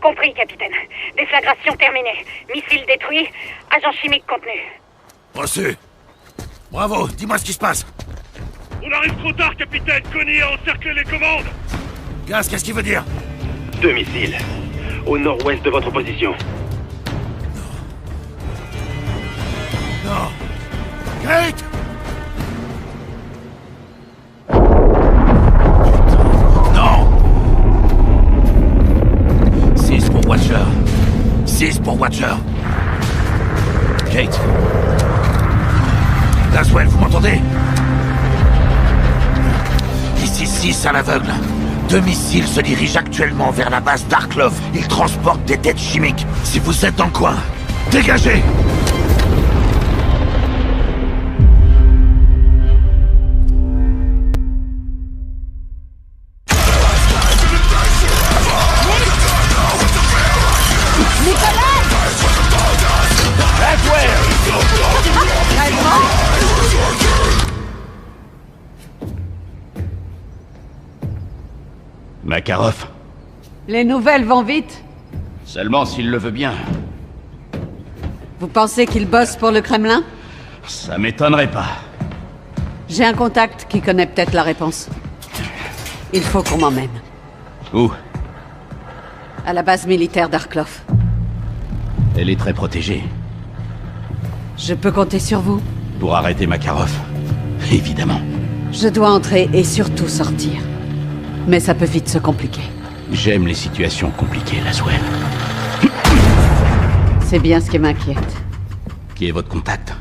Compris, capitaine. Déflagration terminée. Missile détruit. Agent chimique contenu. Reçu. Bravo, dis-moi ce qui se passe. On arrive trop tard, capitaine. Connie a encerclé les commandes. Gaz, qu'est-ce qu'il veut dire? 2 missiles. Au nord-ouest de votre position. Non. Kate! Non! 6 pour Watcher. 6 pour Watcher. Kate. Laswell, vous m'entendez? Ici 6 à l'aveugle. 2 missiles se dirigent actuellement vers la base d'Arklov. Ils transportent des têtes chimiques. Si vous êtes dans le coin, dégagez! Makarov. Les nouvelles vont vite. Seulement s'il le veut bien. Vous pensez qu'il bosse pour le Kremlin? Ça m'étonnerait pas. J'ai un contact qui connaît peut-être la réponse. Il faut qu'on m'emmène. Où? À la base militaire d'Arklov. Elle est très protégée. Je peux compter sur vous? Pour arrêter Makarov. Évidemment. Je dois entrer et surtout sortir. Mais ça peut vite se compliquer. J'aime les situations compliquées, Laswell. C'est bien ce qui m'inquiète. Qui est votre contact?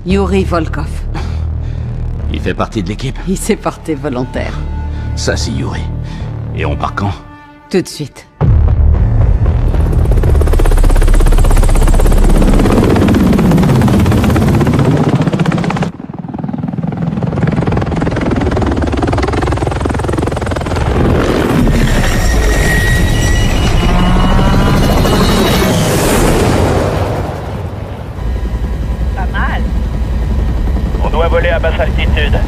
Yuri Volkov. Il fait partie de l'équipe? Il s'est porté volontaire. Ça, c'est Yuri. Et on part quand? Tout de suite. À basse altitude.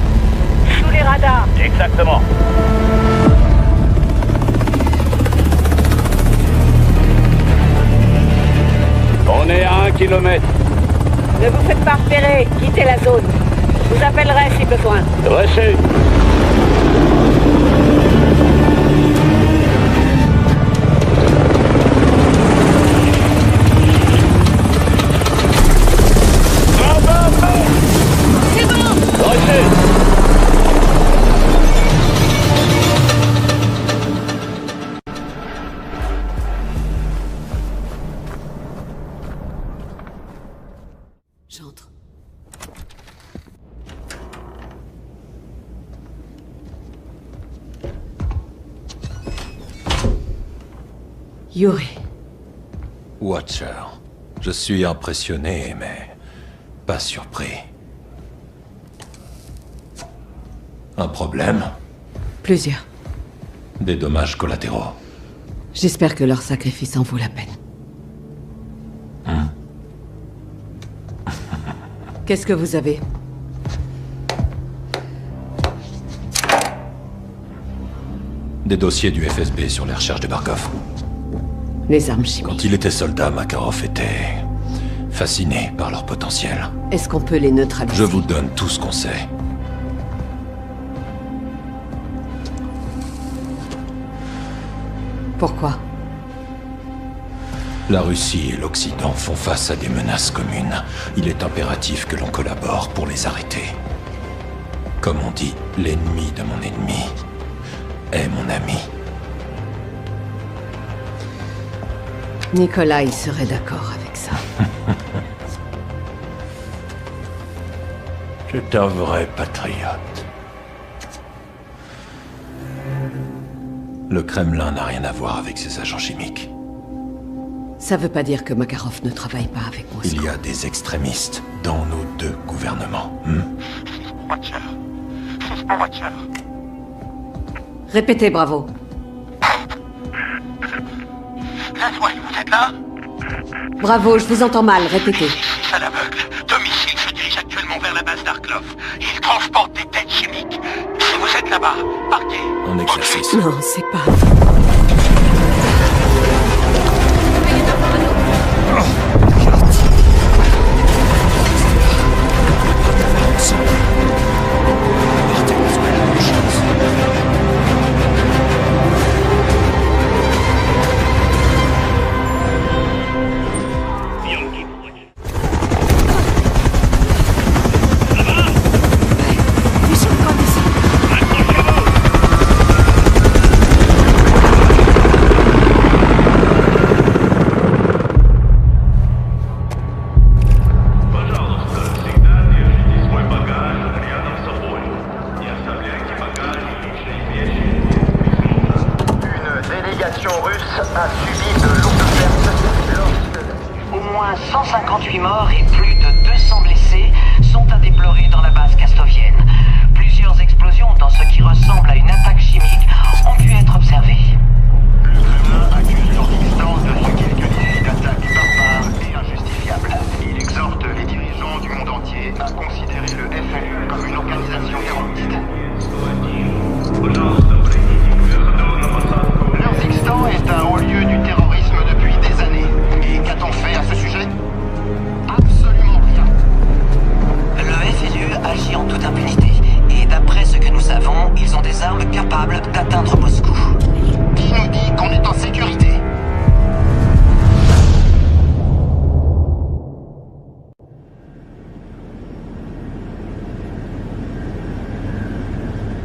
Sous les radars. Exactement. On est à 1 kilomètre. Ne vous faites pas repérer. Quittez la zone. Je vous appellerai si besoin. Reçu. J'entre. Yuri. Watcher. Je suis impressionné, mais pas surpris. Un problème? Plusieurs. Des dommages collatéraux. J'espère que leur sacrifice en vaut la peine. Qu'est-ce que vous avez? Des dossiers du FSB sur les recherches de Barkov. Les armes chimiques. Quand il était soldat, Makarov était fasciné par leur potentiel. Est-ce qu'on peut les neutraliser? Je vous donne tout ce qu'on sait. Pourquoi? La Russie et l'Occident font face à des menaces communes. Il est impératif que l'on collabore pour les arrêter. Comme on dit, l'ennemi de mon ennemi est mon ami. Nikolai serait d'accord avec ça. C'est un vrai patriote. Le Kremlin n'a rien à voir avec ses agents chimiques. Ça veut pas dire que Makarov ne travaille pas avec Moscou. Il y a des extrémistes dans nos deux gouvernements. Watcher. Watcher. Répétez, Bravo. Laswell, vous êtes là? Bravo, je vous entends mal, répétez. À l'aveugle. 2 missiles se dirigent actuellement vers la base d'Arklov. Darklov. Il transporte des têtes chimiques. Si vous êtes là-bas, partez. En exercice. Non, c'est pas...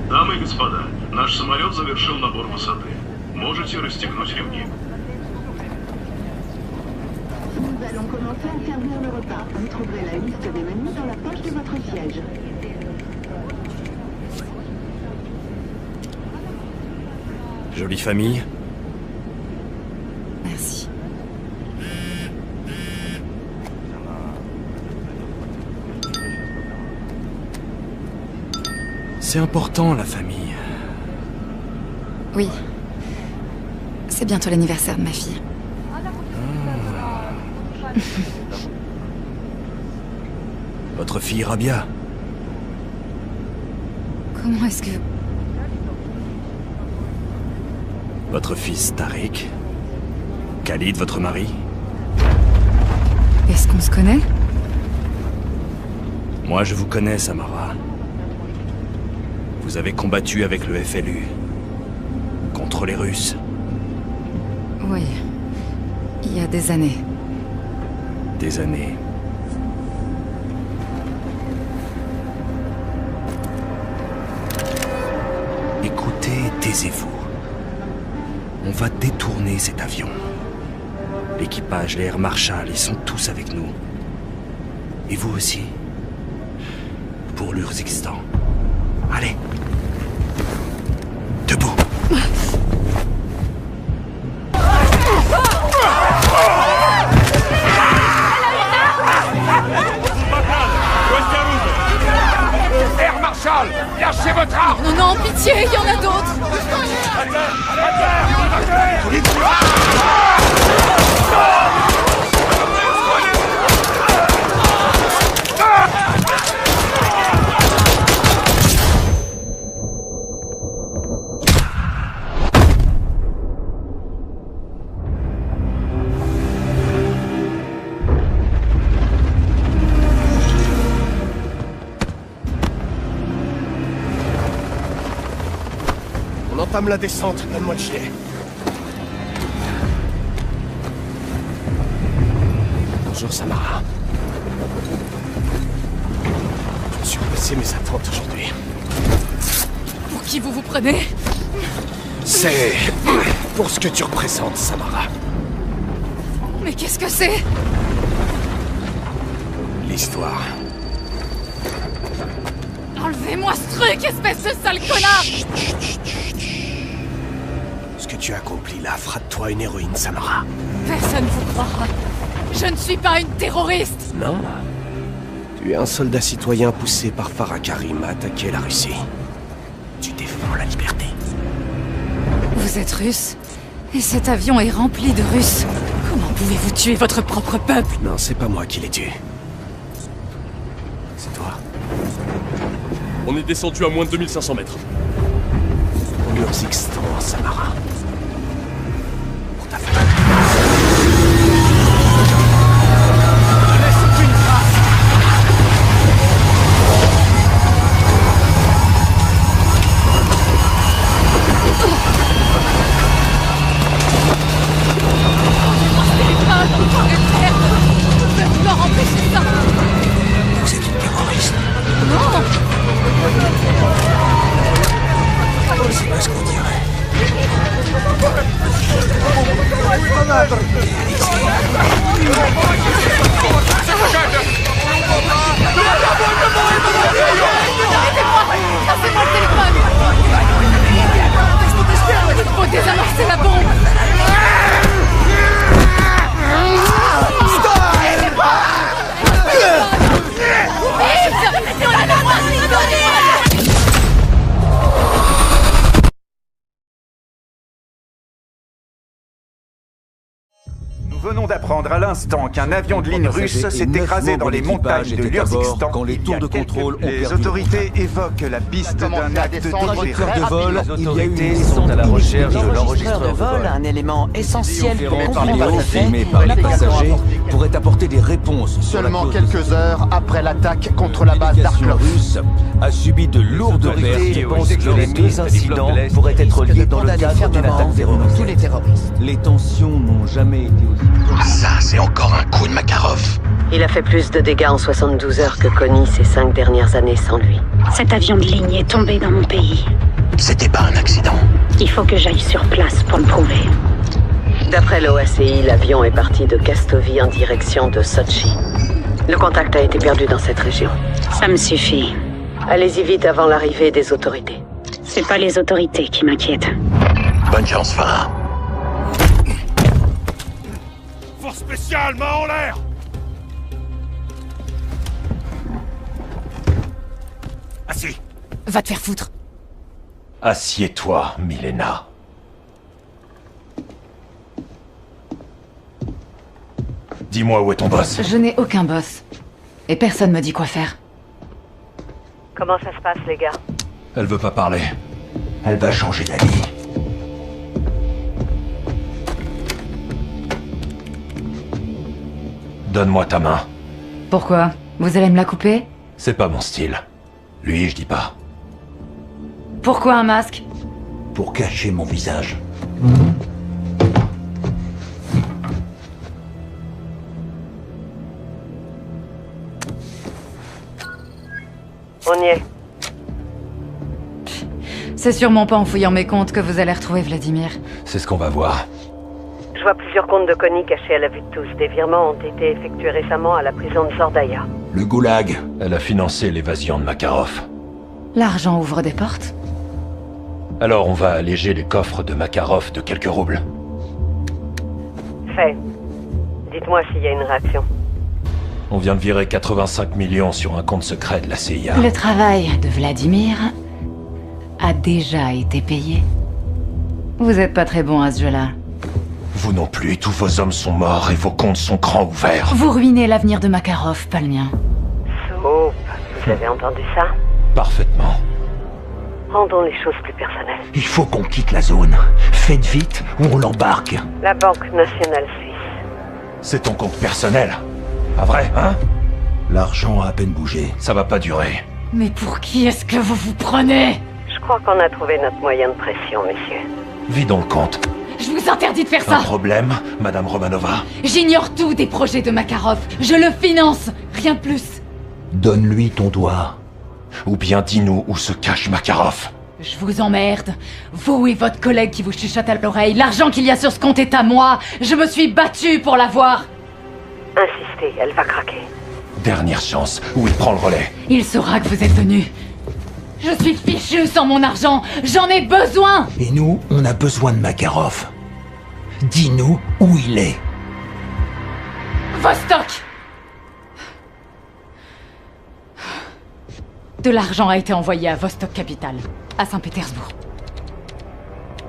Дамы и господа, наш самолет завершил набор высоты. Можете расстегнуть ремни. Nous allons commencer à servir le repas. Vous trouverez la liste des menus dans la poche de votre siège. Jolie famille. Merci. C'est important, la famille. Oui. C'est bientôt l'anniversaire de ma fille. Votre fille Rabia. Comment est-ce que... Votre fils Tariq. Khalid, votre mari. Est-ce qu'on se connaît? Moi, je vous connais, Samara. Vous avez combattu avec le FLU. Contre les Russes. Oui. Il y a des années. Des années. Écoutez, taisez-vous. On va détourner cet avion. L'équipage, les Air Marshal, ils sont tous avec nous. Et vous aussi. Pour l'Urzikistan. Allez. Debout. Air Marshal, lâchez votre arme! Non, non, pitié, il y en a d'autres! On entame la descente, donne-moi le gilet. Bonjour Samara. Je suis passé mes attentes aujourd'hui. Pour qui vous vous prenez? C'est pour ce que tu représentes, Samara. Mais qu'est-ce que c'est? L'histoire. Enlevez-moi ce truc, espèce de sale connard! Ce que tu as accompli là fera de toi une héroïne, Samara. Personne vous croira. Je ne suis pas une terroriste! Non. Tu es un soldat citoyen poussé par Farah Karim à attaquer la Russie. Tu défends la liberté. Vous êtes russe? Et cet avion est rempli de Russes. Comment pouvez-vous tuer votre propre peuple? Non, c'est pas moi qui l'ai tué. C'est toi. On est descendu à moins de 2500 mètres. Urzikstan, Samara. Nous venons d'apprendre à l'instant qu'un avion de ligne russe s'est écrasé dans les montagnes de l'Urzikstan. Quand les tours de contrôle ont perdu. Les autorités évoquent la piste d'un acte Directeur de vol, les autorités sont à la recherche de l'enregistreur de vol. Un élément essentiel pour Vidéo filmée par les passagers pourrait apporter des réponses. Seulement quelques heures après l'attaque contre la base d'Arklov. Russe a subi de lourdes pertes et pense que les deux incidents pourraient être liés dans le cadre d'une attaque terroriste. Les tensions n'ont jamais été aussi... Ça, c'est encore un coup de Makarov. Il a fait plus de dégâts en 72 heures que Connie ces 5 dernières années sans lui. Cet avion de ligne est tombé dans mon pays. C'était pas un accident. Il faut que j'aille sur place pour le prouver. D'après l'OACI, l'avion est parti de Kastovi en direction de Sochi. Le contact a été perdu dans cette région. Ça me suffit. Allez-y vite avant l'arrivée des autorités. C'est pas les autorités qui m'inquiètent. Bonne chance, Farah. Force spéciale, main en l'air! Assis. Va te faire foutre. Assieds-toi, Milena. Dis-moi où est ton boss. Je n'ai aucun boss. Et personne me dit quoi faire. Comment ça se passe, les gars? Elle veut pas parler. Elle va changer d'avis. Donne-moi ta main. Pourquoi? Vous allez me la couper? C'est pas mon style. Lui, je dis pas. Pourquoi un masque? Pour cacher mon visage. On y est. C'est sûrement pas en fouillant mes comptes que vous allez retrouver Vladimir. C'est ce qu'on va voir. Je vois plusieurs comptes de Connie cachés à la vue de tous. Des virements ont été effectués récemment à la prison de Zordaya. Le goulag. Elle a financé l'évasion de Makarov. L'argent ouvre des portes? Alors on va alléger les coffres de Makarov de quelques roubles. Fait. Dites-moi s'il y a une réaction. On vient de virer 85 millions sur un compte secret de la CIA. Le travail de Vladimir a déjà été payé. Vous êtes pas très bon à ce jeu-là. Vous non plus, tous vos hommes sont morts et vos comptes sont grands ouverts. Vous ruinez l'avenir de Makarov, pas le mien. Soupe, vous avez entendu ça? Parfaitement. Rendons les choses plus personnelles. Il faut qu'on quitte la zone. Faites vite ou on l'embarque. La Banque Nationale Suisse. C'est ton compte personnel. Pas vrai, hein? L'argent a à peine bougé. Ça va pas durer. Mais pour qui est-ce que vous vous prenez? Je crois qu'on a trouvé notre moyen de pression, messieurs. Vidons le compte. Je vous interdis de faire ça! Un problème, Madame Romanova? J'ignore tout des projets de Makarov. Je le finance, rien de plus. Donne-lui ton doigt. Ou bien dis-nous où se cache Makarov. Je vous emmerde. Vous et votre collègue qui vous chuchote à l'oreille. L'argent qu'il y a sur ce compte est à moi. Je me suis battue pour l'avoir. Insistez, elle va craquer. Dernière chance, où il prend le relais. Il saura que vous êtes venu. Je suis fichu sans mon argent. J'en ai besoin. Et nous, on a besoin de Makarov. Dis-nous où il est. Vostok. De l'argent a été envoyé à Vostok Capital, à Saint-Pétersbourg.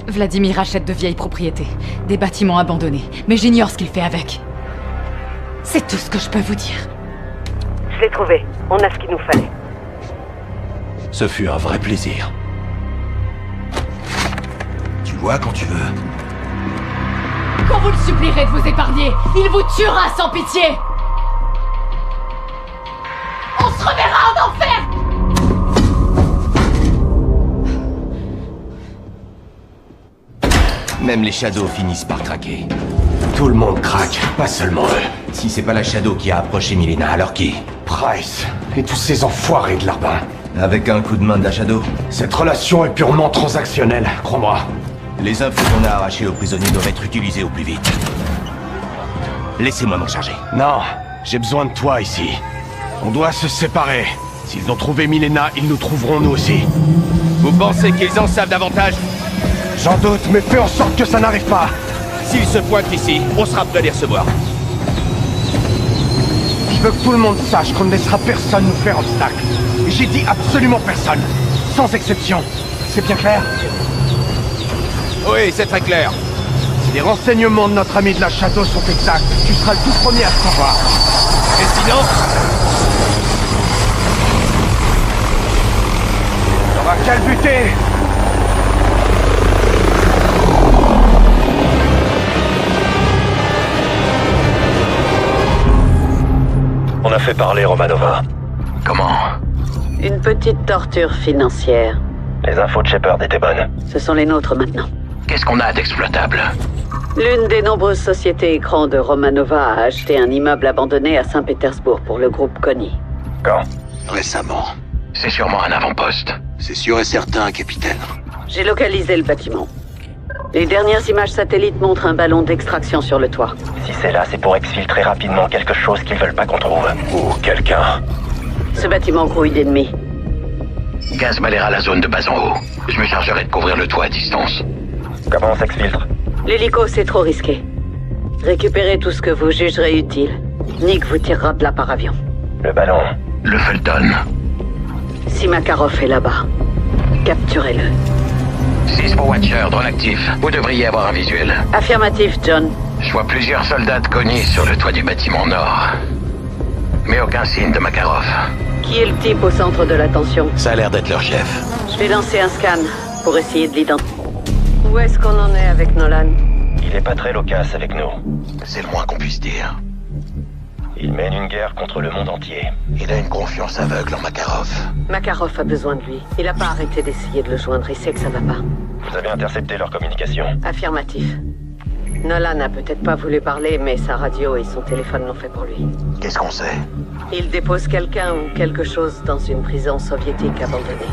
Vladimir achète de vieilles propriétés, des bâtiments abandonnés, mais j'ignore ce qu'il fait avec. C'est tout ce que je peux vous dire. Je l'ai trouvé. On a ce qu'il nous fallait. Ce fut un vrai plaisir. Tu vois quand tu veux. Qu'on vous le supplierait de vous épargner, il vous tuera sans pitié. On se reverra en enfer. Même les Shadows finissent par craquer. Tout le monde craque, pas seulement eux. Si c'est pas la Shadow qui a approché Milena, alors qui? Price et tous ces enfoirés de Larbin. Avec un coup de main de la Shadow? Cette relation est purement transactionnelle, crois-moi. Les infos qu'on a arrachées aux prisonniers doivent être utilisées au plus vite. Laissez-moi m'en charger. Non, j'ai besoin de toi ici. On doit se séparer. S'ils ont trouvé Milena, ils nous trouveront nous aussi. Vous pensez qu'ils en savent davantage? J'en doute, mais fais en sorte que ça n'arrive pas. S'ils se pointent ici, on sera prêt à les recevoir. Je veux que tout le monde sache qu'on ne laissera personne nous faire obstacle. Et j'ai dit absolument personne. Sans exception. C'est bien clair? Oui, c'est très clair. Si les renseignements de notre ami de la Shadow sont exacts, tu seras le tout premier à le savoir. Et sinon... on va calbuter. On a fait parler Romanova. Comment? Une petite torture financière. Les infos de Shepard étaient bonnes. Ce sont les nôtres maintenant. Qu'est-ce qu'on a d'exploitable? L'une des nombreuses sociétés écrans de Romanova a acheté un immeuble abandonné à Saint-Pétersbourg pour le groupe Konni. Quand? Récemment. C'est sûrement un avant-poste. C'est sûr et certain, capitaine. J'ai localisé le bâtiment. Les dernières images satellites montrent un ballon d'extraction sur le toit. Si c'est là, c'est pour exfiltrer rapidement quelque chose qu'ils veulent pas qu'on trouve. Ou quelqu'un. Ce bâtiment grouille d'ennemis. Gaz balayera la zone de bas en haut. Je me chargerai de couvrir le toit à distance. Comment on s'exfiltre? L'hélico, c'est trop risqué. Récupérez tout ce que vous jugerez utile. Nick vous tirera de là par avion. Le ballon. Le Fulton. Si Makarov est là-bas, capturez-le. 6 pour Watcher, drone actif. Vous devriez avoir un visuel. Affirmatif, John. Je vois plusieurs soldats de Konni sur le toit du bâtiment nord. Mais aucun signe de Makarov. Qui est le type au centre de l'attention? Ça a l'air d'être leur chef. Je vais lancer un scan pour essayer de l'identifier. Où est-ce qu'on en est avec Nolan? Il est pas très loquace avec nous. C'est le moins qu'on puisse dire. Il mène une guerre contre le monde entier. Il a une confiance aveugle en Makarov. Makarov a besoin de lui. Il a pas arrêté d'essayer de le joindre. Il sait que ça va pas. Vous avez intercepté leur communication? Affirmatif. Nolan n'a peut-être pas voulu parler, mais sa radio et son téléphone l'ont fait pour lui. Qu'est-ce qu'on sait? Il dépose quelqu'un ou quelque chose dans une prison soviétique abandonnée.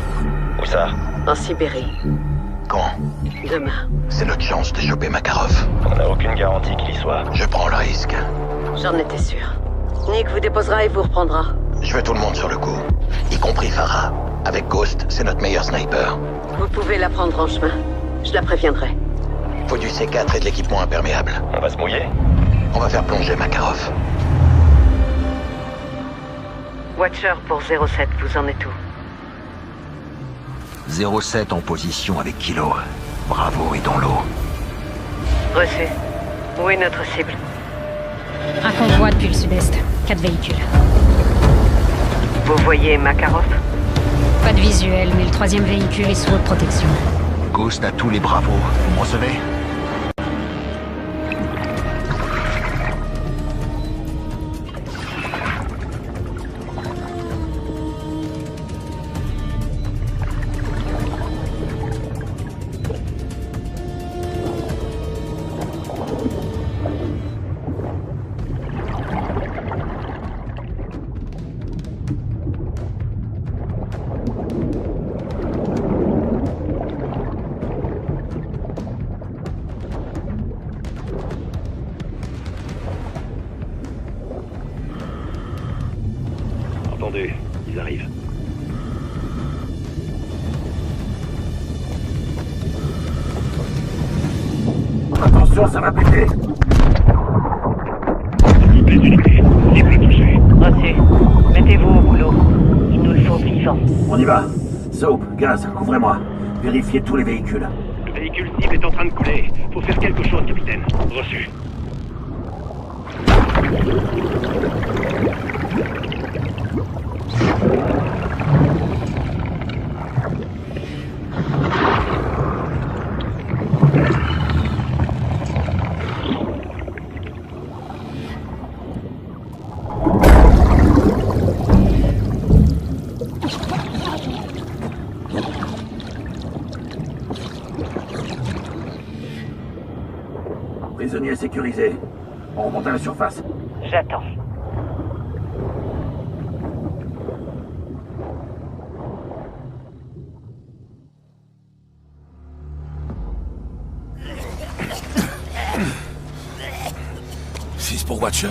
Où ça? En Sibérie. Quand? Demain. C'est notre chance de choper Makarov. On n'a aucune garantie qu'il y soit. Je prends le risque. J'en étais sûr. Nick vous déposera et vous reprendra. Je veux tout le monde sur le coup, y compris Farah. Avec Ghost, c'est notre meilleur sniper. Vous pouvez la prendre en chemin. Je la préviendrai. Faut du C4 et de l'équipement imperméable. On va se mouiller? On va faire plonger Makarov. Watcher pour 07, vous en êtes où? 07 en position avec Kilo. Bravo et dans l'eau. Reçu. Où est notre cible? Un convoi depuis le sud-est. 4 véhicules. Vous voyez Makarov? Pas de visuel, mais le 3e véhicule est sous haute protection. Ghost a tous les bravos. Vous me recevez? Attendez, ils arrivent. Attention, ça va péter. Reçu. Mettez-vous au boulot. Il nous le faut vivant. On y va. Soap, gaz, couvrez-moi. Vérifiez tous les véhicules. Le véhicule cible est en train de couler. Faut faire quelque chose, capitaine. Reçu. prisonniers sécurisés. On remonte à la surface. J'attends. Fils pour Watcher.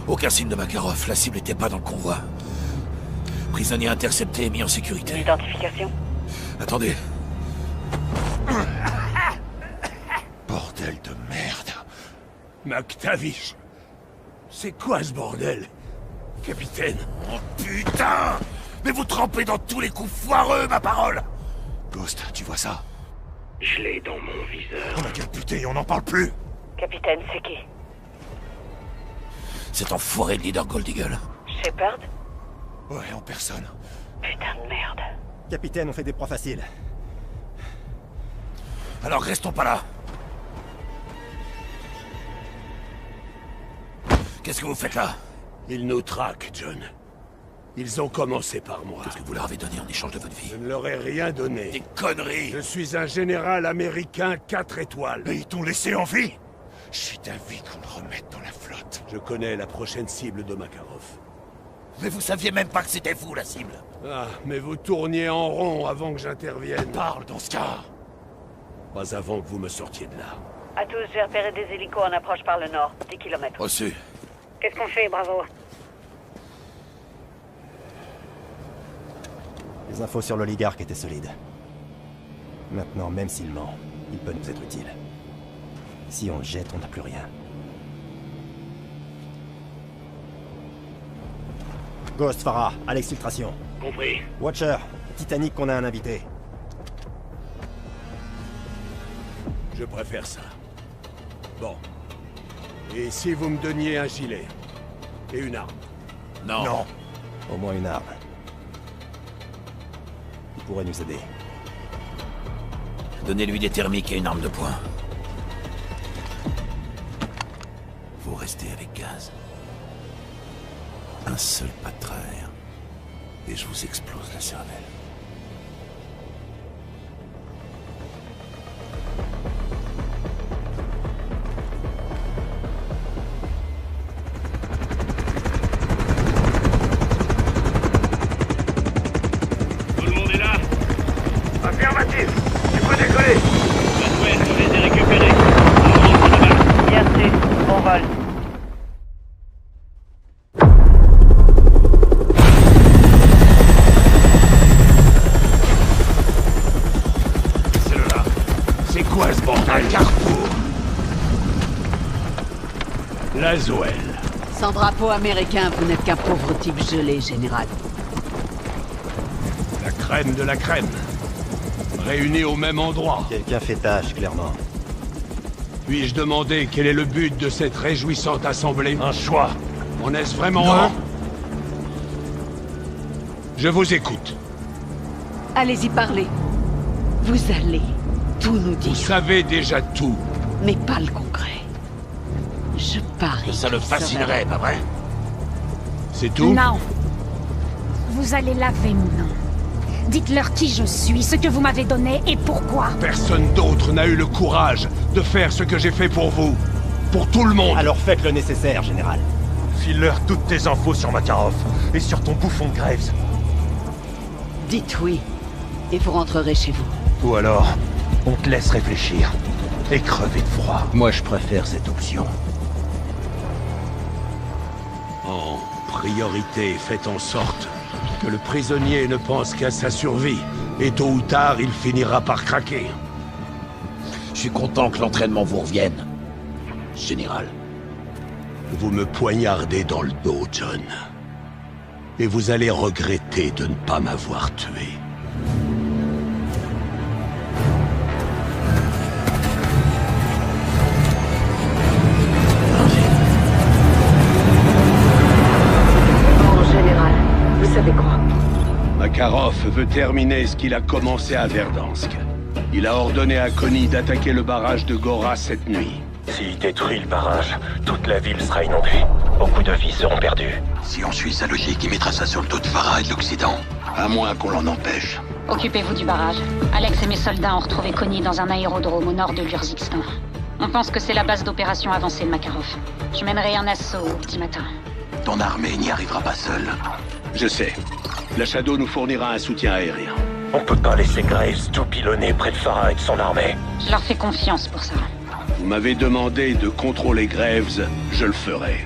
Aucun signe de Makarov. La cible n'était pas dans le convoi. Prisonnier intercepté et mis en sécurité. Identification. Attendez. Bordel de merde. McTavish. C'est quoi ce bordel? Capitaine. Oh putain! Mais vous trempez dans tous les coups foireux, ma parole! Ghost, tu vois ça? Je l'ai dans mon viseur. Oh ma gueule, putain, on n'en parle plus! Capitaine, c'est qui? Cet enfoiré de leader Gold Eagle. Shepard? Ouais, en personne. Putain de merde. Capitaine, on fait des proies faciles. Alors restons pas là. Qu'est-ce que vous faites là? Ils nous traquent, John. Ils ont commencé par moi. Qu'est-ce que vous leur avez donné en échange de votre vie? Je ne leur ai rien donné. Des conneries! Je suis un général américain 4 étoiles. Mais ils t'ont laissé en vie? Je suis d'avis qu'on le remette dans la flotte. Je connais la prochaine cible de Makarov. Mais vous saviez même pas que c'était vous, la cible. Ah, mais vous tourniez en rond avant que j'intervienne. Parle dans ce cas. Pas avant que vous me sortiez de là. À tous, j'ai repéré des hélicos en approche par le nord. 10 km. Reçu. Qu'est-ce qu'on fait, Bravo? Les infos sur l'oligarque étaient solides. Maintenant, même s'il ment, il peut nous être utile. Si on le jette, on n'a plus rien. Ghost, Farah, à l'exfiltration. Compris. Watcher, Titanic qu'on a un invité. Je préfère ça. Bon. Et si vous me donniez un gilet? Et une arme? Non. Non. Au moins une arme. Il pourrait nous aider. Donnez-lui des thermiques et une arme de poing. Vous restez avec gaz. Un seul pas de travers. Et je vous explose la cervelle. Tout le monde est là? Affirmatif. Tu peux décoller. Ouais, je les ai récupérés. Bien sûr, on vole. C'est quoi ce bordel? Carrefour. Laswell. Sans drapeau américain, vous n'êtes qu'un pauvre type gelé, général. La crème de la crème. Réunis au même endroit. Quelqu'un fait tâche, clairement. Puis-je demander quel est le but de cette réjouissante assemblée? Un choix. En est-ce vraiment un? Je vous écoute. Allez-y parler. Vous allez tout nous dire. Vous savez déjà tout. Mais pas le concret. Je parie. Ça le fascinerait, pas vrai? C'est tout? Non. Vous allez laver mon nom. Dites-leur qui je suis, ce que vous m'avez donné et pourquoi. Personne d'autre n'a eu le courage de faire ce que j'ai fait pour vous. Pour tout le monde. Alors faites le nécessaire, général. File-leur toutes tes infos sur Makarov et sur ton bouffon de Graves. Dites oui, et vous rentrerez chez vous. Ou alors, on te laisse réfléchir et crever de froid. Moi, je préfère cette option. En priorité, faites en sorte que le prisonnier ne pense qu'à sa survie. Et tôt ou tard, il finira par craquer. Je suis content que l'entraînement vous revienne, général. Vous me poignardez dans le dos, John. Et vous allez regretter de ne pas m'avoir tué. Bon, général, vous savez quoi? Makarov veut terminer ce qu'il a commencé à Verdansk. Il a ordonné à Connie d'attaquer le barrage de Gora cette nuit. S'il détruit le barrage, toute la ville sera inondée. Beaucoup de vies seront perdues. Si on suit sa logique, il mettra ça sur le dos de Farah et de l'Occident. À moins qu'on l'en empêche. Occupez-vous du barrage. Alex et mes soldats ont retrouvé Connie dans un aérodrome au nord de l'Urzikistan. On pense que c'est la base d'opération avancée de Makarov. Je mènerai un assaut au petit matin. Ton armée n'y arrivera pas seule. Je sais. La Shadow nous fournira un soutien aérien. On peut pas laisser Graves tout pilonner près de Farah et de son armée. Je leur fais confiance pour ça. Vous m'avez demandé de contrôler Graves, je le ferai.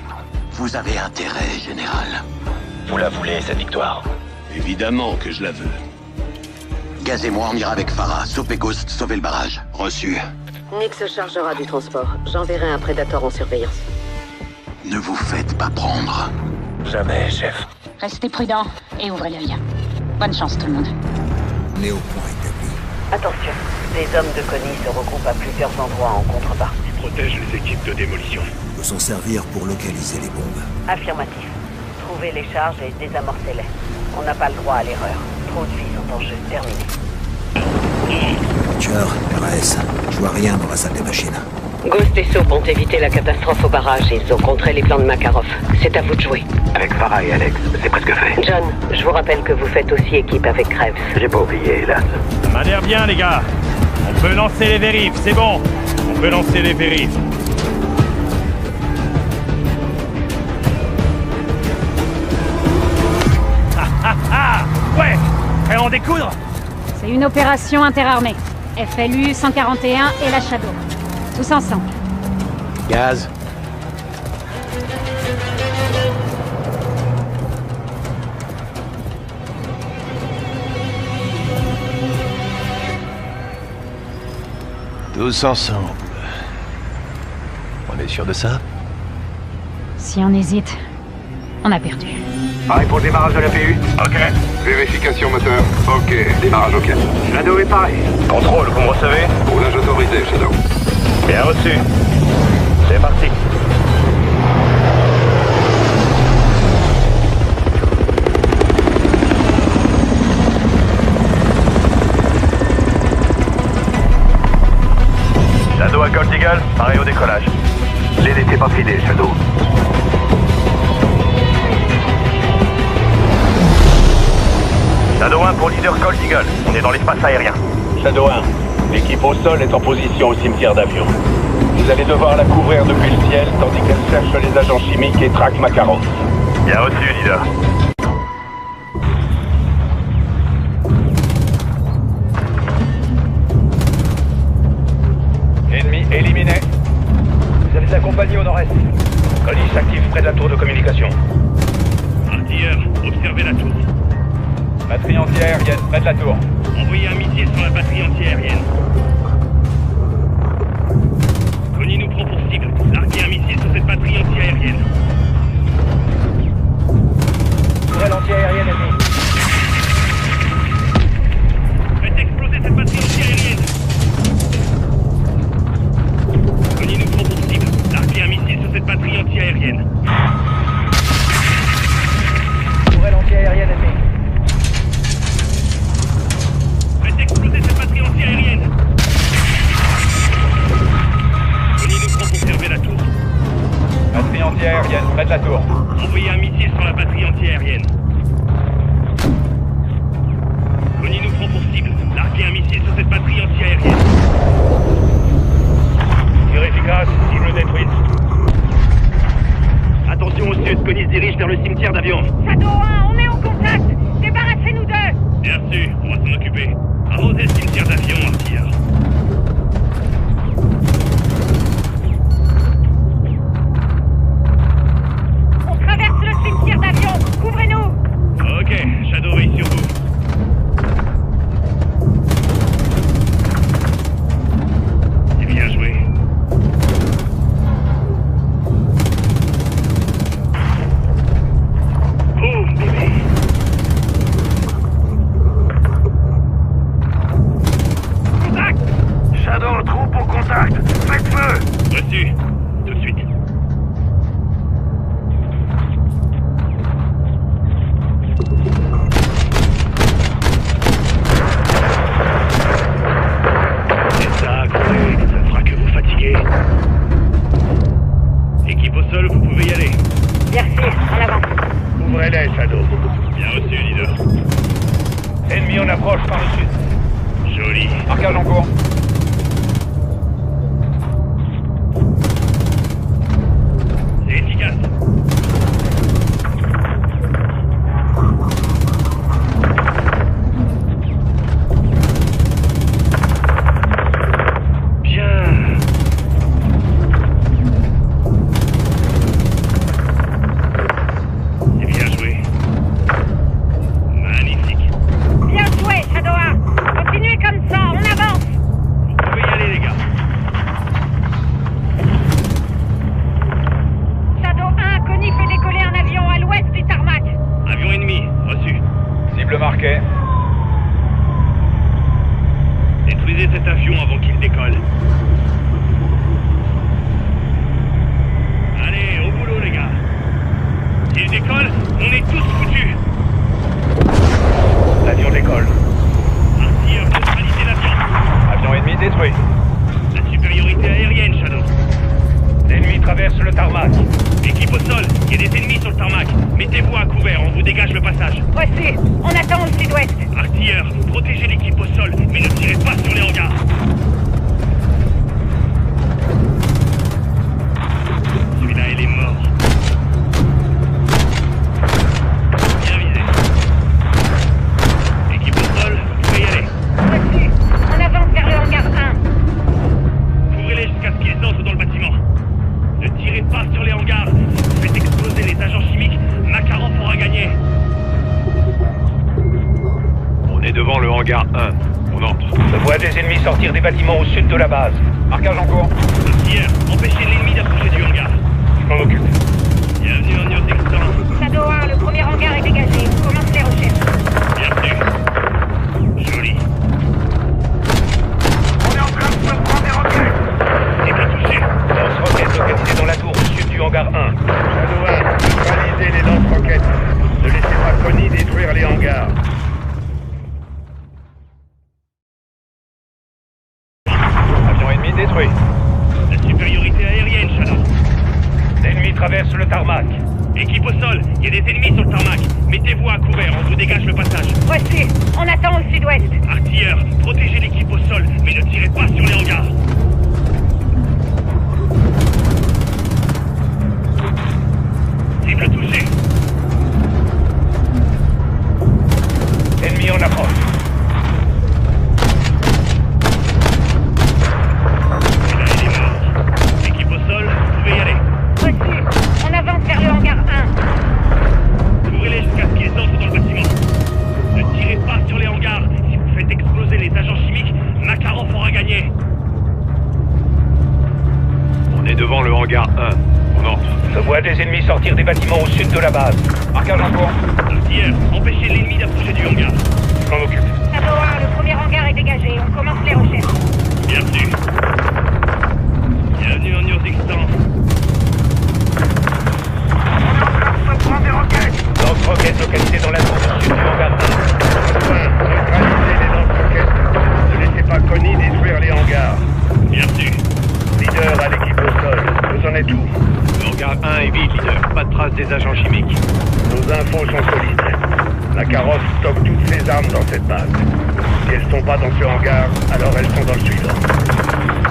Vous avez intérêt, général. Vous la voulez, cette victoire? Évidemment que je la veux. Gaz et moi, on ira avec Farah, sauver Ghost, sauver le barrage. Reçu. Nick se chargera du transport. J'enverrai un Predator en surveillance. Ne vous faites pas prendre. Jamais, chef. Restez prudents et ouvrez l'œil. Bonne chance tout le monde. Néo-point établi. Attention, des hommes de Connie se regroupent à plusieurs endroits en contrebas. Ils protègent les équipes de démolition. Peut s'en servir pour localiser les bombes. Affirmatif. Trouvez les charges et désamorcez-les. On n'a pas le droit à l'erreur. Trop de vies sont en jeu. Terminé. Butcher, RAS, je vois rien dans la salle des machines. Ghost et Soap ont évité la catastrophe au barrage. Ils ont contré les plans de Makarov. C'est à vous de jouer. Avec Farah et Alex, c'est presque fait. John, je vous rappelle que vous faites aussi équipe avec Graves. J'ai pas oublié, hélas. Ça m'a l'air bien, les gars. On peut lancer les vérifs, c'est bon. On peut lancer les vérifs. Ouais, prêt à en découdre? C'est une opération interarmée. FLU 141 et la Shadow. Tous ensemble. Gaz. Tous ensemble. On est sûr de ça? Si on hésite, on a perdu. Pareil pour le démarrage de la PU? Ok. Vérification moteur. Ok. Démarrage ok. Shadow est pareil. Contrôle, vous me recevez? Roulage autorisé, Shadow. Bien reçu. C'est parti. Shadow à Gold Eagle, pareil au décollage. Les n'était pas filé, Shadow. Shadow 1 pour leader Gold Eagle. On est dans l'espace aérien. Shadow 1, l'équipe au sol est en position au cimetière d'avion. Vous allez devoir la couvrir depuis le ciel tandis qu'elle cherche les agents chimiques et traque Makarov. Bien reçu, leader. Ennemi éliminé. Vous allez accompagner au nord-est. Connie s'active près de la tour de communication. Artilleur, observez la tour. Batterie anti-aérienne près de la tour. Envoyez un missile sur la batterie anti-aérienne. Connie nous prend pour cible. Larguez un missile sur cette batterie anti-aérienne. Tourelle anti-aérienne ennemie. Faites exploser cette batterie anti-aérienne. Connie nous prend pour cible. Larguez un missile sur cette batterie anti-aérienne. Tourelle anti-aérienne ennemie. Exploser cette batterie anti-aérienne. Connie nous prend pour server la tour. Batterie anti-aérienne près de la tour. Envoyez un missile sur la batterie anti-aérienne. Connie nous prend pour cible. Larguez un missile sur cette batterie anti-aérienne. Tir efficace, cible détruite. Attention au sud, Connie se dirige vers le cimetière d'avion. Shadow 1, on est au contact. Débarrassez-nous d'eux. Bien sûr, on va s'en occuper. Arrosez le cimetière d'avion, artilleur. On traverse le cimetière d'avion. Couvrez-nous. Ok, Shadow veille sur vous. C'est bien joué. Oh, bébé. Shadow, troupe au contact. Faites feu. Reçu. Tout de suite. C'est ça, collègue. Ça fera que vous fatiguer. Équipe au sol, vous pouvez y aller. Merci, en avant. Ouvrez-les, Shadow. Bien reçu, leader. Ennemi en approche par le sud. Joli. Marquage en cours. cet avion avant qu'il décolle. Allez, au boulot les gars. S'il décolle, on est tous foutus. L'avion décolle. Artilleur, neutralisez l'avion. Avion ennemi détruit. La supériorité aérienne, Shadow. L'ennemi traverse le tarmac. Équipe au sol, il y a des ennemis sur le tarmac. Mettez-vous à couvert, on vous dégage le passage. Reçu. On attend au sud-ouest. Artilleur, protégez l'équipe au sol, mais ne tirez pas sur les hangars. Celui-là, il est mort. Bien visé. Équipe au sol, vous pouvez y aller. Reçu. On avance vers le hangar 1. Couvrez-les jusqu'à ce qu'ils entrent dans le bâtiment. Ne tirez pas sur les hangars. Si vous faites exploser les agents chimiques, Makarov aura gagné. On est devant le hangar 1. On entre. Je vois des ennemis sortir des bâtiments au sud de la base. Marquage en cours. Artilleur, empêchez l'ennemi d'approcher du hangar. Je m'en occupe. Bienvenue en Urzingstan. Shadow 1, le premier hangar est dégagé. On commence les recherches. Bienvenue. Joli. On est en train de se prendre des roquettes. C'est pas touché. Lance-roquettes localisées dans la tour au sud du hangar 1. Shadow 1, neutralisez les lance-roquettes. Ne laissez pas Connie détruire les hangars. Avion ennemi détruit. La supériorité aérienne, Shadow. L'ennemi traverse le tarmac. Équipe au sol, il y a des ennemis sur le tarmac. Mettez-vous à couvert, on vous dégage le passage. Reçu. On attend au sud-ouest. Artilleur, protégez l'équipe au sol, mais ne tirez pas sur les hangars. Cible touchée. Ennemi en approche. Là, il est mort. Équipe au sol, vous pouvez y aller. Reçu. On avance vers le hangar 1. Couvrez-les jusqu'à ce qu'ils entrent dans le bâtiment. Ne tirez pas sur les hangars. Si vous faites exploser les agents chimiques, Makarov aura gagné. On est devant le hangar 1. On entre. Je vois des ennemis sortir des bâtiments au sud de la base. Marquage en cours. Artilleur, empêchez l'ennemi d'approcher du hangar. Je m'en occupe. Shadow 1, le premier hangar est dégagé. On commence les recherches. Bienvenue. Bienvenue en Urzingstan. On se prend des roquettes. Lance-roquettes localisées dans la tour au sud du hangar 1. Neutralisez les lance-roquettes. Ne laissez pas Connie détruire les hangars. Bienvenue. Leader à l'équipe au sol. Vous en êtes où? Le hangar 1 est vide, leader. Pas de traces des agents chimiques. Nos infos sont solides. Makarov stocke toutes ses armes dans cette base. Si elles sont pas dans ce hangar, alors elles sont dans le suivant.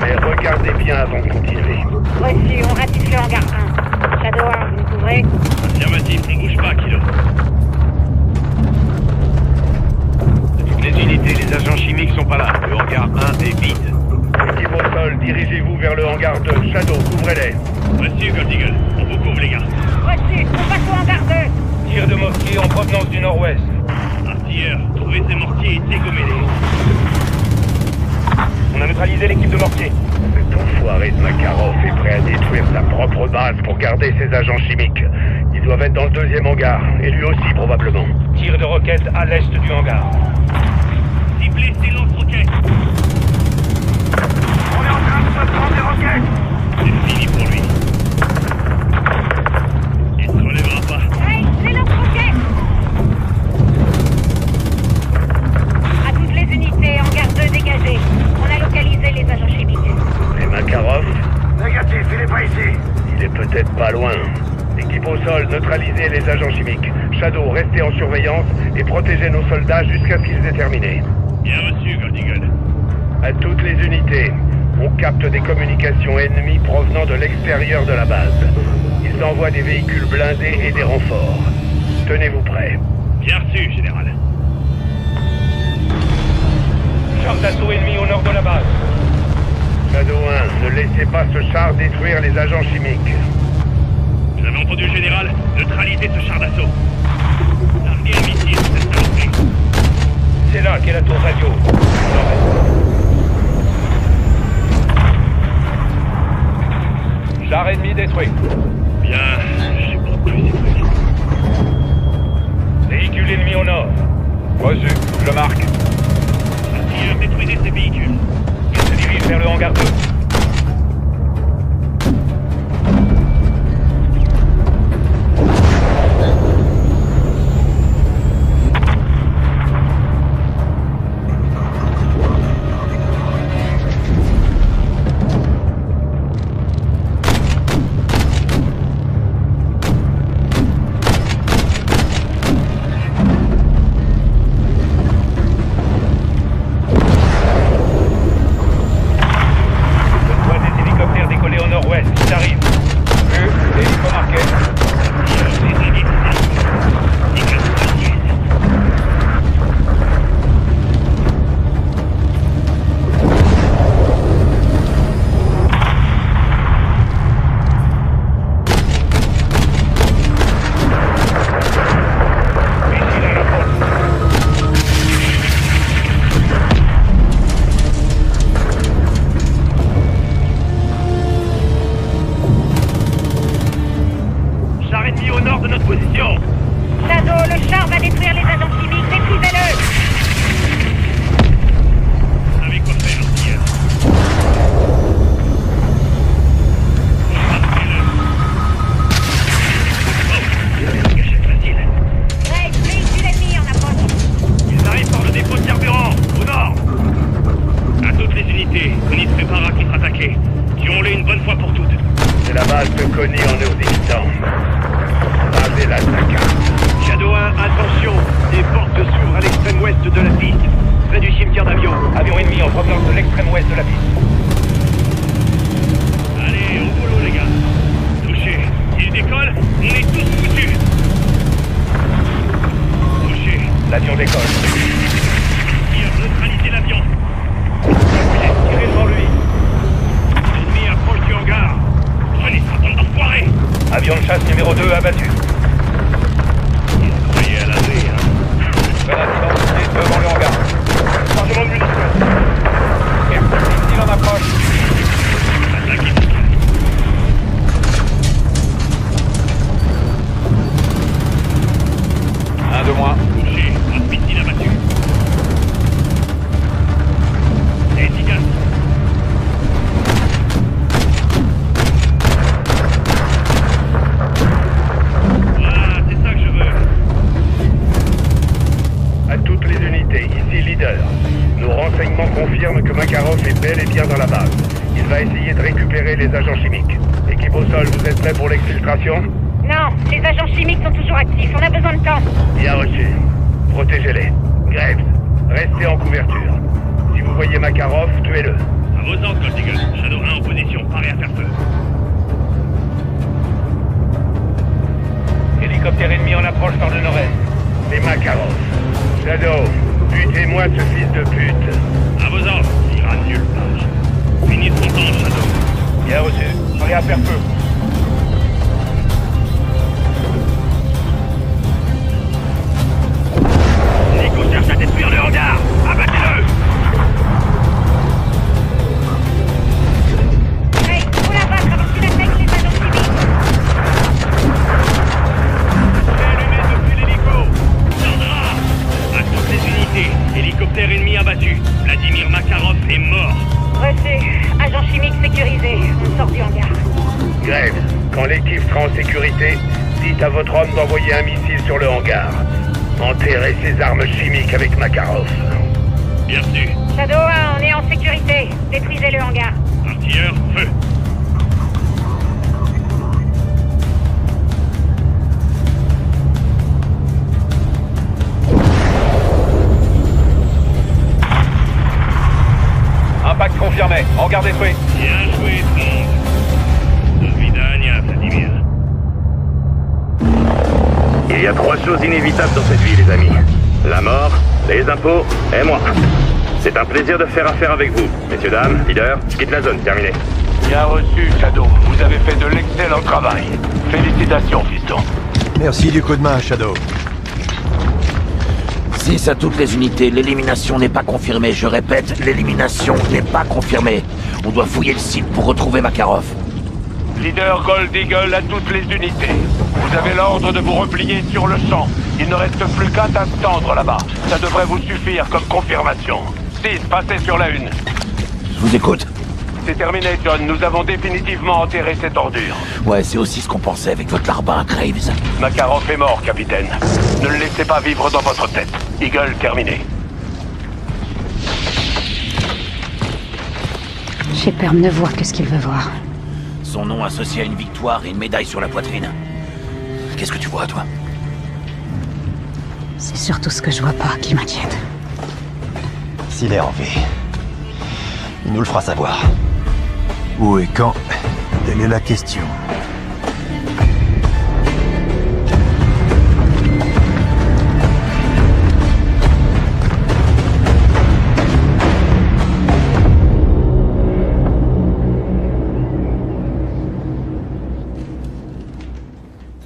Mais regardez bien avant de continuer. Reçu. On ratisse le hangar 1. Shadow 1, vous me couvrez? Affirmatif, on bouge pas, Kilo. Toutes les unités, les agents chimiques sont pas là. Le hangar 1 est vide. Équipe au sol, dirigez-vous vers le hangar 2. Shadow, couvrez-les. Reçu, Gold Eagle. On vous couvre, les gars. Reçu. On passe au hangar 2. Tir de mortier en provenance du nord-ouest. Artilleur, trouvez ces mortiers et dégommez-les. On a neutralisé l'équipe de mortier. Cet enfoiré de Makarov est prêt à détruire sa propre base pour garder ses agents chimiques. Ils doivent être dans le deuxième hangar, et lui aussi probablement. Tir de roquettes à l'est du hangar. Ciblez ces lance-roquettes. On est en train de se prendre des roquettes. C'est fini pour lui. Il se relèvera pas. Hey, les lance-roquettes. À toutes les unités, hangar 2 dégagé. On a localisé les agents chimiques. Et Makarov? Négatif, il est pas ici. Il est peut-être pas loin. Équipe au sol, neutralisez les agents chimiques. Shadow, restez en surveillance et protégez nos soldats jusqu'à ce qu'ils aient terminé. Bien reçu, Gold Eagle. À toutes les unités, on capte des communications ennemies provenant de l'extérieur de la base. Ils envoient des véhicules blindés et des renforts. Tenez-vous prêts. Bien reçu, général. Char d'assaut ennemi au nord de la base. Shadow 1, ne laissez pas ce char détruire les agents chimiques. Vous avez entendu le général? Neutralisez ce char d'assaut. Larguez un missile, cette saloperie. C'est là qu'est la tour radio. Char ennemi détruit. Bien, j'ai pas plus détruit. Véhicule ennemi au nord. Reçu, je marque. Artilleur, détruisez ces véhicules. dirige vers le hangar 2. Hangar détruit. Bien joué, Bond. Do vidania, Vladimir. Il y a 3 choses inévitables dans cette vie, les amis. La mort, les impôts et moi. C'est un plaisir de faire affaire avec vous. Messieurs, dames, leader, je quitte la zone, terminé. Bien reçu, Shadow. Vous avez fait de l'excellent travail. Félicitations, fiston. Merci du coup de main, Shadow. 6 à toutes les unités, l'élimination n'est pas confirmée. Je répète, l'élimination n'est pas confirmée. On doit fouiller le site pour retrouver Makarov. Leader Gold Eagle à toutes les unités. Vous avez l'ordre de vous replier sur le champ. Il ne reste plus qu'à t'attendre là-bas. Ça devrait vous suffire comme confirmation. 6, passez sur la 1. Je vous écoute. C'est terminé, John. Nous avons définitivement enterré cette ordure. Ouais, c'est aussi ce qu'on pensait avec votre larbin, Graves. Makarov est mort, capitaine. Ne le laissez pas vivre dans votre tête. Eagle, terminé. Shepard ne voit que ce qu'il veut voir. Son nom associé à une victoire et une médaille sur la poitrine. Qu'est-ce que tu vois, toi? C'est surtout ce que je vois pas qui m'inquiète. S'il est en vie, il nous le fera savoir. Où et quand? Telle est la question.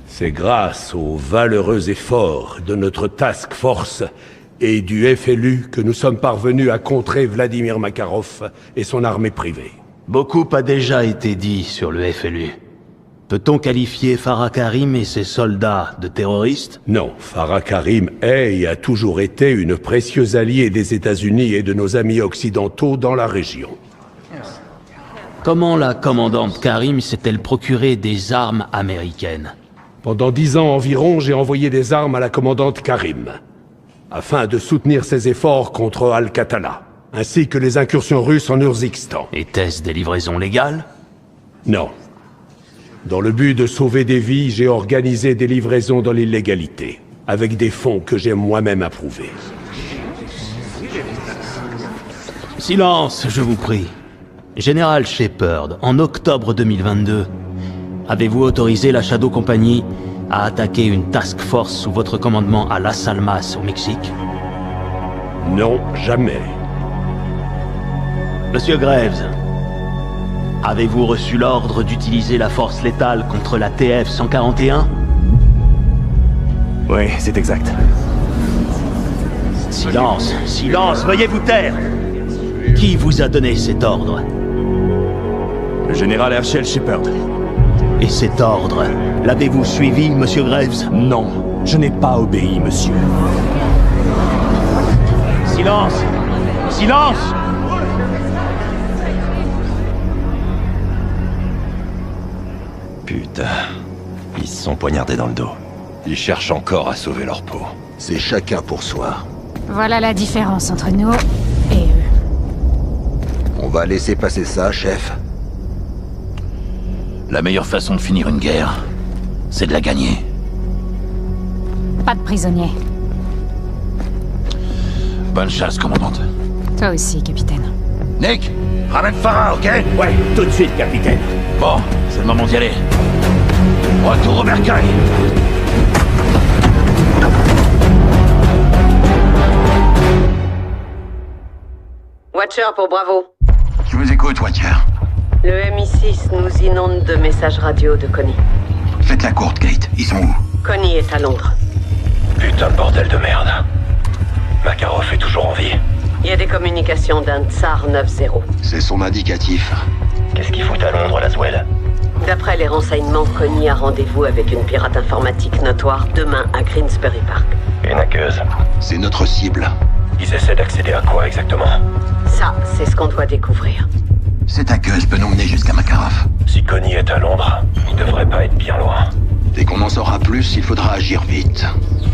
C'est grâce aux valeureux efforts de notre task force et du FLU que nous sommes parvenus à contrer Vladimir Makarov et son armée privée. Beaucoup a déjà été dit sur le FLU. Peut-on qualifier Farah Karim et ses soldats de terroristes? Non, Farah Karim est et a toujours été une précieuse alliée des États-Unis et de nos amis occidentaux dans la région. Comment la commandante Karim s'est-elle procuré des armes américaines? Pendant 10 ans environ, j'ai envoyé des armes à la commandante Karim, afin de soutenir ses efforts contre Al-Qatala, ainsi que les incursions russes en Urzikstan. Était-ce des livraisons légales? Non. Dans le but de sauver des vies, j'ai organisé des livraisons dans l'illégalité, avec des fonds que j'ai moi-même approuvés. Silence, je vous prie. Général Shepard, en octobre 2022, avez-vous autorisé la Shadow Company à attaquer une task force sous votre commandement à Las Almas, au Mexique? Non, jamais. Monsieur Graves, avez-vous reçu l'ordre d'utiliser la force létale contre la TF-141? Oui, c'est exact. Silence, silence, veuillez vous taire! Qui vous a donné cet ordre? Le général Herschel Shepard. Et cet ordre, l'avez-vous suivi, monsieur Graves? Non, je n'ai pas obéi, monsieur. Silence! Silence! Putain, ils se sont poignardés dans le dos. Ils cherchent encore à sauver leur peau. C'est chacun pour soi. Voilà la différence entre nous et eux. On va laisser passer ça, chef. La meilleure façon de finir une guerre, c'est de la gagner. Pas de prisonniers. Bonne chasse, commandante. Toi aussi, capitaine. Nick, ramène Farah, ok? Ouais, tout de suite, capitaine. Bon, c'est le moment d'y aller. Retour au bercail. Watcher pour Bravo. Je vous écoute, Watcher. Le MI6 nous inonde de messages radio de Connie. Faites la courte, Kate. Ils sont où? Connie est à Londres. Putain de bordel de merde. Makarov est toujours en vie. Il y a des communications d'un Tsar 9-0. C'est son indicatif. Qu'est-ce qu'il fout à Londres, Laswell? D'après les renseignements, Connie a rendez-vous avec une pirate informatique notoire demain à Greensbury Park. Une hackeuse. C'est notre cible. Ils essaient d'accéder à quoi exactement? Ça, c'est ce qu'on doit découvrir. Cette hackeuse peut nous mener jusqu'à Makarov. Si Connie est à Londres, il devrait pas être bien loin. Dès qu'on en saura plus, il faudra agir vite.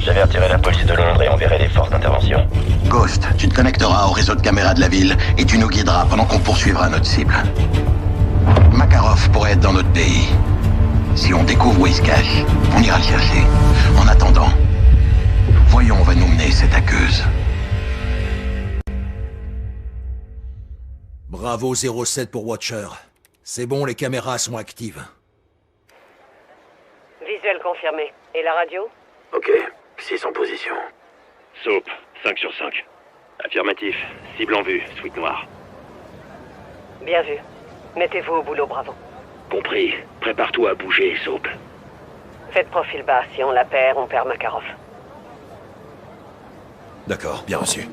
J'avertirai la police de Londres et enverrai des forces d'intervention. Ghost, tu te connecteras au réseau de caméras de la ville et tu nous guideras pendant qu'on poursuivra notre cible. Makarov pourrait être dans notre pays. Si on découvre où il se cache, on ira le chercher. En attendant, voyons où va nous mener cette hackeuse. Bravo 07 pour Watcher. C'est bon, les caméras sont actives. Visuel confirmé. Et la radio? Ok, 6 en position. Soap, 5 sur 5. Affirmatif, cible en vue, suite noire. Bien vu. Mettez-vous au boulot, Bravo. Compris, prépare-toi à bouger, Soap. Faites profil bas, si on la perd, on perd Makarov. D'accord, bien reçu.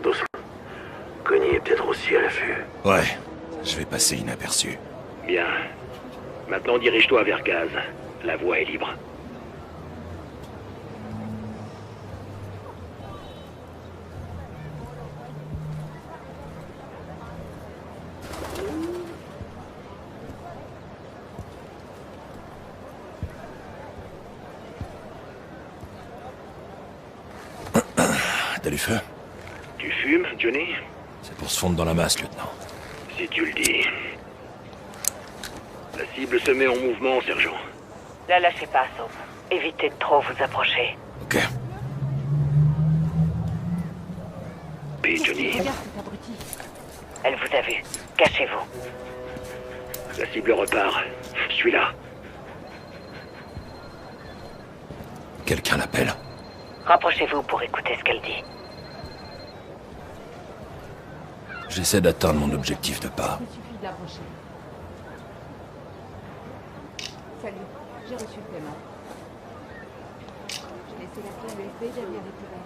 Doucement. Connie est peut-être aussi à l'affût. Ouais, je vais passer inaperçu. Bien. Maintenant, dirige-toi vers Gaz. La voie est libre. T'as du feu? Tu fumes, Johnny? C'est pour se fondre dans la masse, lieutenant. Si tu le dis. La cible se met en mouvement, sergent. La lâchez pas, Soap. Évitez de trop vous approcher. Ok. Et Johnny? Elle vous a vu. Cachez-vous. La cible repart. Je suis là. Quelqu'un l'appelle. Rapprochez-vous pour écouter ce qu'elle dit. J'essaie d'atteindre mon objectif de pas. Il suffit de l'approcher. Salut, j'ai reçu le paiement. J'ai laissé la clé USB, j'avais récupéré.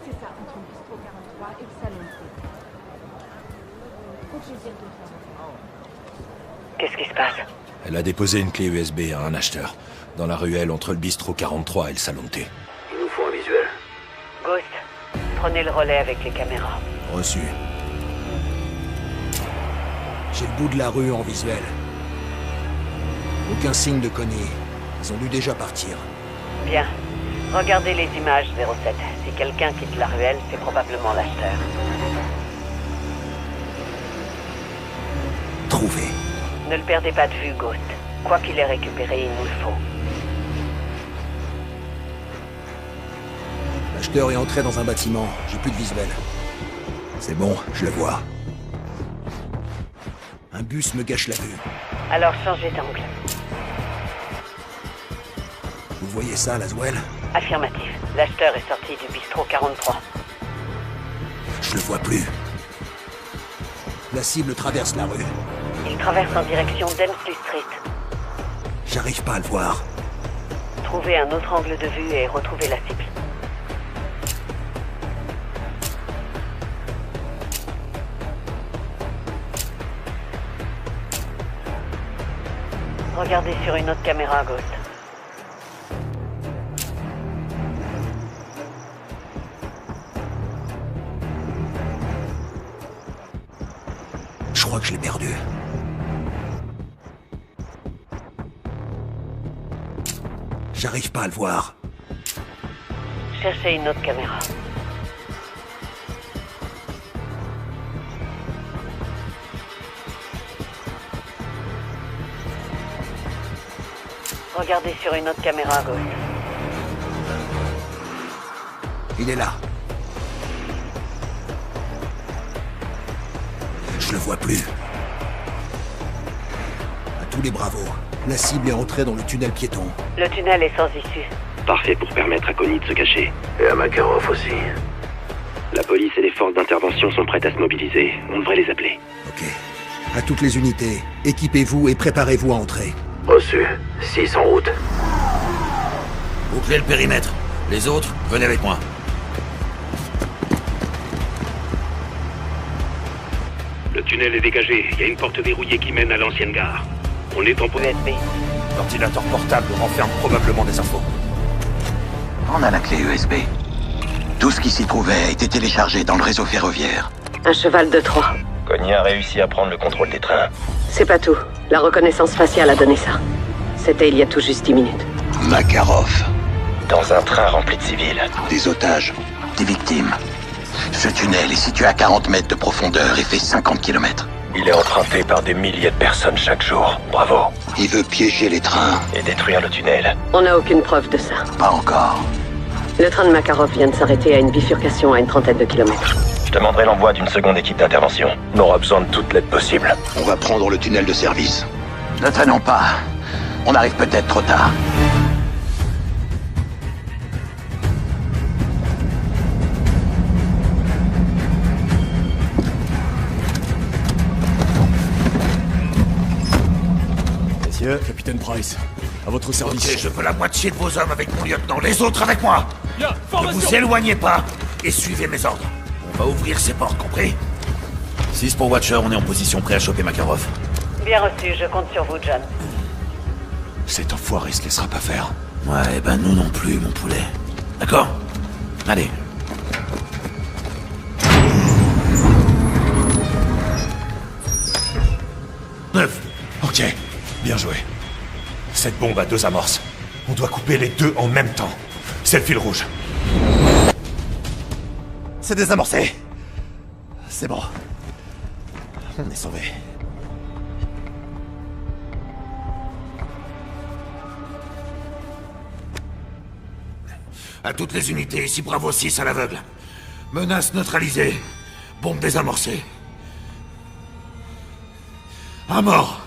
C'est ça, entre le bistrot 43 et le salon. Faut que je dise de faire. Qu'est-ce qui se passe? Elle a déposé une clé USB à un acheteur, dans la ruelle entre le bistrot 43 et le salon de thé. Il nous faut un visuel. Ghost, prenez le relais avec les caméras. Reçu. J'ai le bout de la rue en visuel. Aucun signe de Connie. Ils ont dû déjà partir. Bien. Regardez les images 07. Si quelqu'un quitte la ruelle, c'est probablement l'acheteur. Trouvé. Ne le perdez pas de vue, Ghost. Quoi qu'il ait récupéré, il nous le faut. L'acheteur est entré dans un bâtiment. J'ai plus de visuel. C'est bon, je le vois. Un bus me gâche la vue. Alors changez d'angle. Vous voyez ça, Laswell? Affirmatif. L'acheteur est sorti du bistrot 43. Je le vois plus. La cible traverse la rue. Il traverse en direction d'Elmsley Street. J'arrive pas à le voir. Trouvez un autre angle de vue et retrouvez la cible. Regardez sur une autre caméra, Ghost. Je crois que je l'ai perdu. J'arrive pas à le voir. Cherchez une autre caméra. Regardez sur une autre caméra, Ghost. Il est là. Je le vois plus. À tous les bravos. La cible est entrée dans le tunnel piéton. Le tunnel est sans issue. Parfait pour permettre à Connie de se cacher. Et à Makarov aussi. La police et les forces d'intervention sont prêtes à se mobiliser. On devrait les appeler. Ok. À toutes les unités, équipez-vous et préparez-vous à entrer. Reçu. 6 en route. Bouclez le périmètre. Les autres, venez avec moi. Le tunnel est dégagé. Il y a une porte verrouillée qui mène à l'ancienne gare. On est en USB. L'ordinateur portable renferme probablement des infos. On a la clé USB. Tout ce qui s'y trouvait a été téléchargé dans le réseau ferroviaire. Un cheval de Troie. Connie a réussi à prendre le contrôle des trains. C'est pas tout. La reconnaissance faciale a donné ça. C'était il y a tout juste 10 minutes. Makarov. Dans un train rempli de civils. Des otages. Des victimes. Ce tunnel est situé à 40 mètres de profondeur et fait 50 km. Il est emprunté par des milliers de personnes chaque jour. Bravo. Il veut piéger les trains. Et détruire le tunnel. On n'a aucune preuve de ça. Pas encore. Le train de Makarov vient de s'arrêter à une bifurcation à une trentaine de kilomètres. Je demanderai l'envoi d'une seconde équipe d'intervention. On aura besoin de toute l'aide possible. On va prendre le tunnel de service. Ne traînons pas. On arrive peut-être trop tard. Messieurs, Capitaine Price, à votre service. Ok, je veux la moitié de vos hommes avec mon lieutenant, les autres avec moi. Ne vous éloignez pas et suivez mes ordres. On va ouvrir ces portes, compris? 6 pour Watcher, on est en position prêt à choper Makarov. Bien reçu, je compte sur vous, John. Cet enfoiré se laissera pas faire. Ouais, ben nous non plus, mon poulet. D'accord? Allez. Neuf. Ok, bien joué. Cette bombe a 2 amorces. On doit couper les 2 en même temps. C'est le fil rouge. C'est désamorcé. C'est bon. On est sauvés. À toutes les unités, ici Bravo 6 à l'aveugle. Menace neutralisée. Bombe désamorcée. À mort.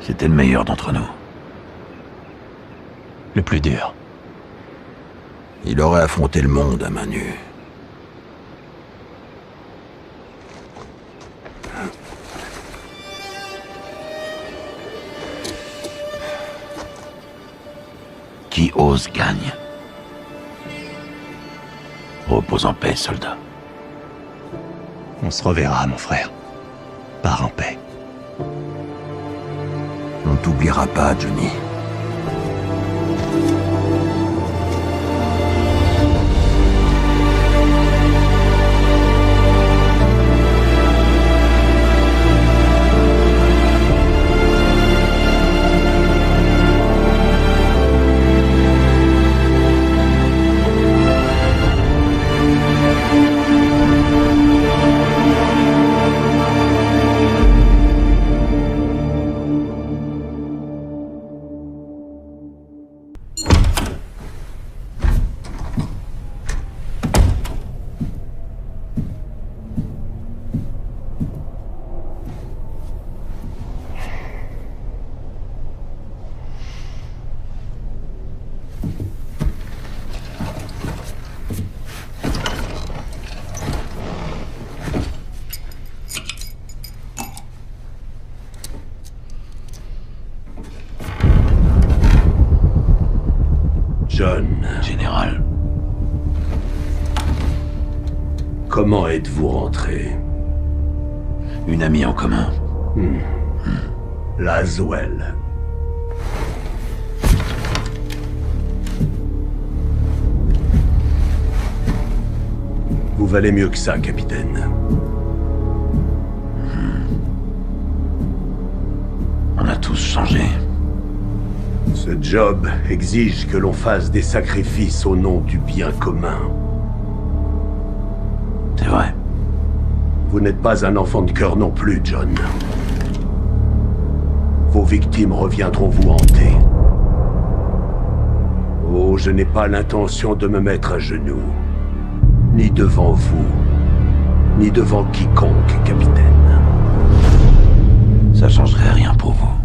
C'était le meilleur d'entre nous. Le plus dur. Il aurait affronté le monde à main nue. Qui ose gagne. Repose en paix, soldat. On se reverra, mon frère. Pars en paix. On t'oubliera pas, Johnny. John. Général. Comment êtes-vous rentré? Une amie en commun. Laswell. Vous valez mieux que ça, capitaine. On a tous changé. Ce job exige que l'on fasse des sacrifices au nom du bien commun. C'est vrai. Vous n'êtes pas un enfant de cœur non plus, John. Vos victimes reviendront vous hanter. Oh, je n'ai pas l'intention de me mettre à genoux. Ni devant vous, ni devant quiconque, capitaine. Ça changerait rien pour vous.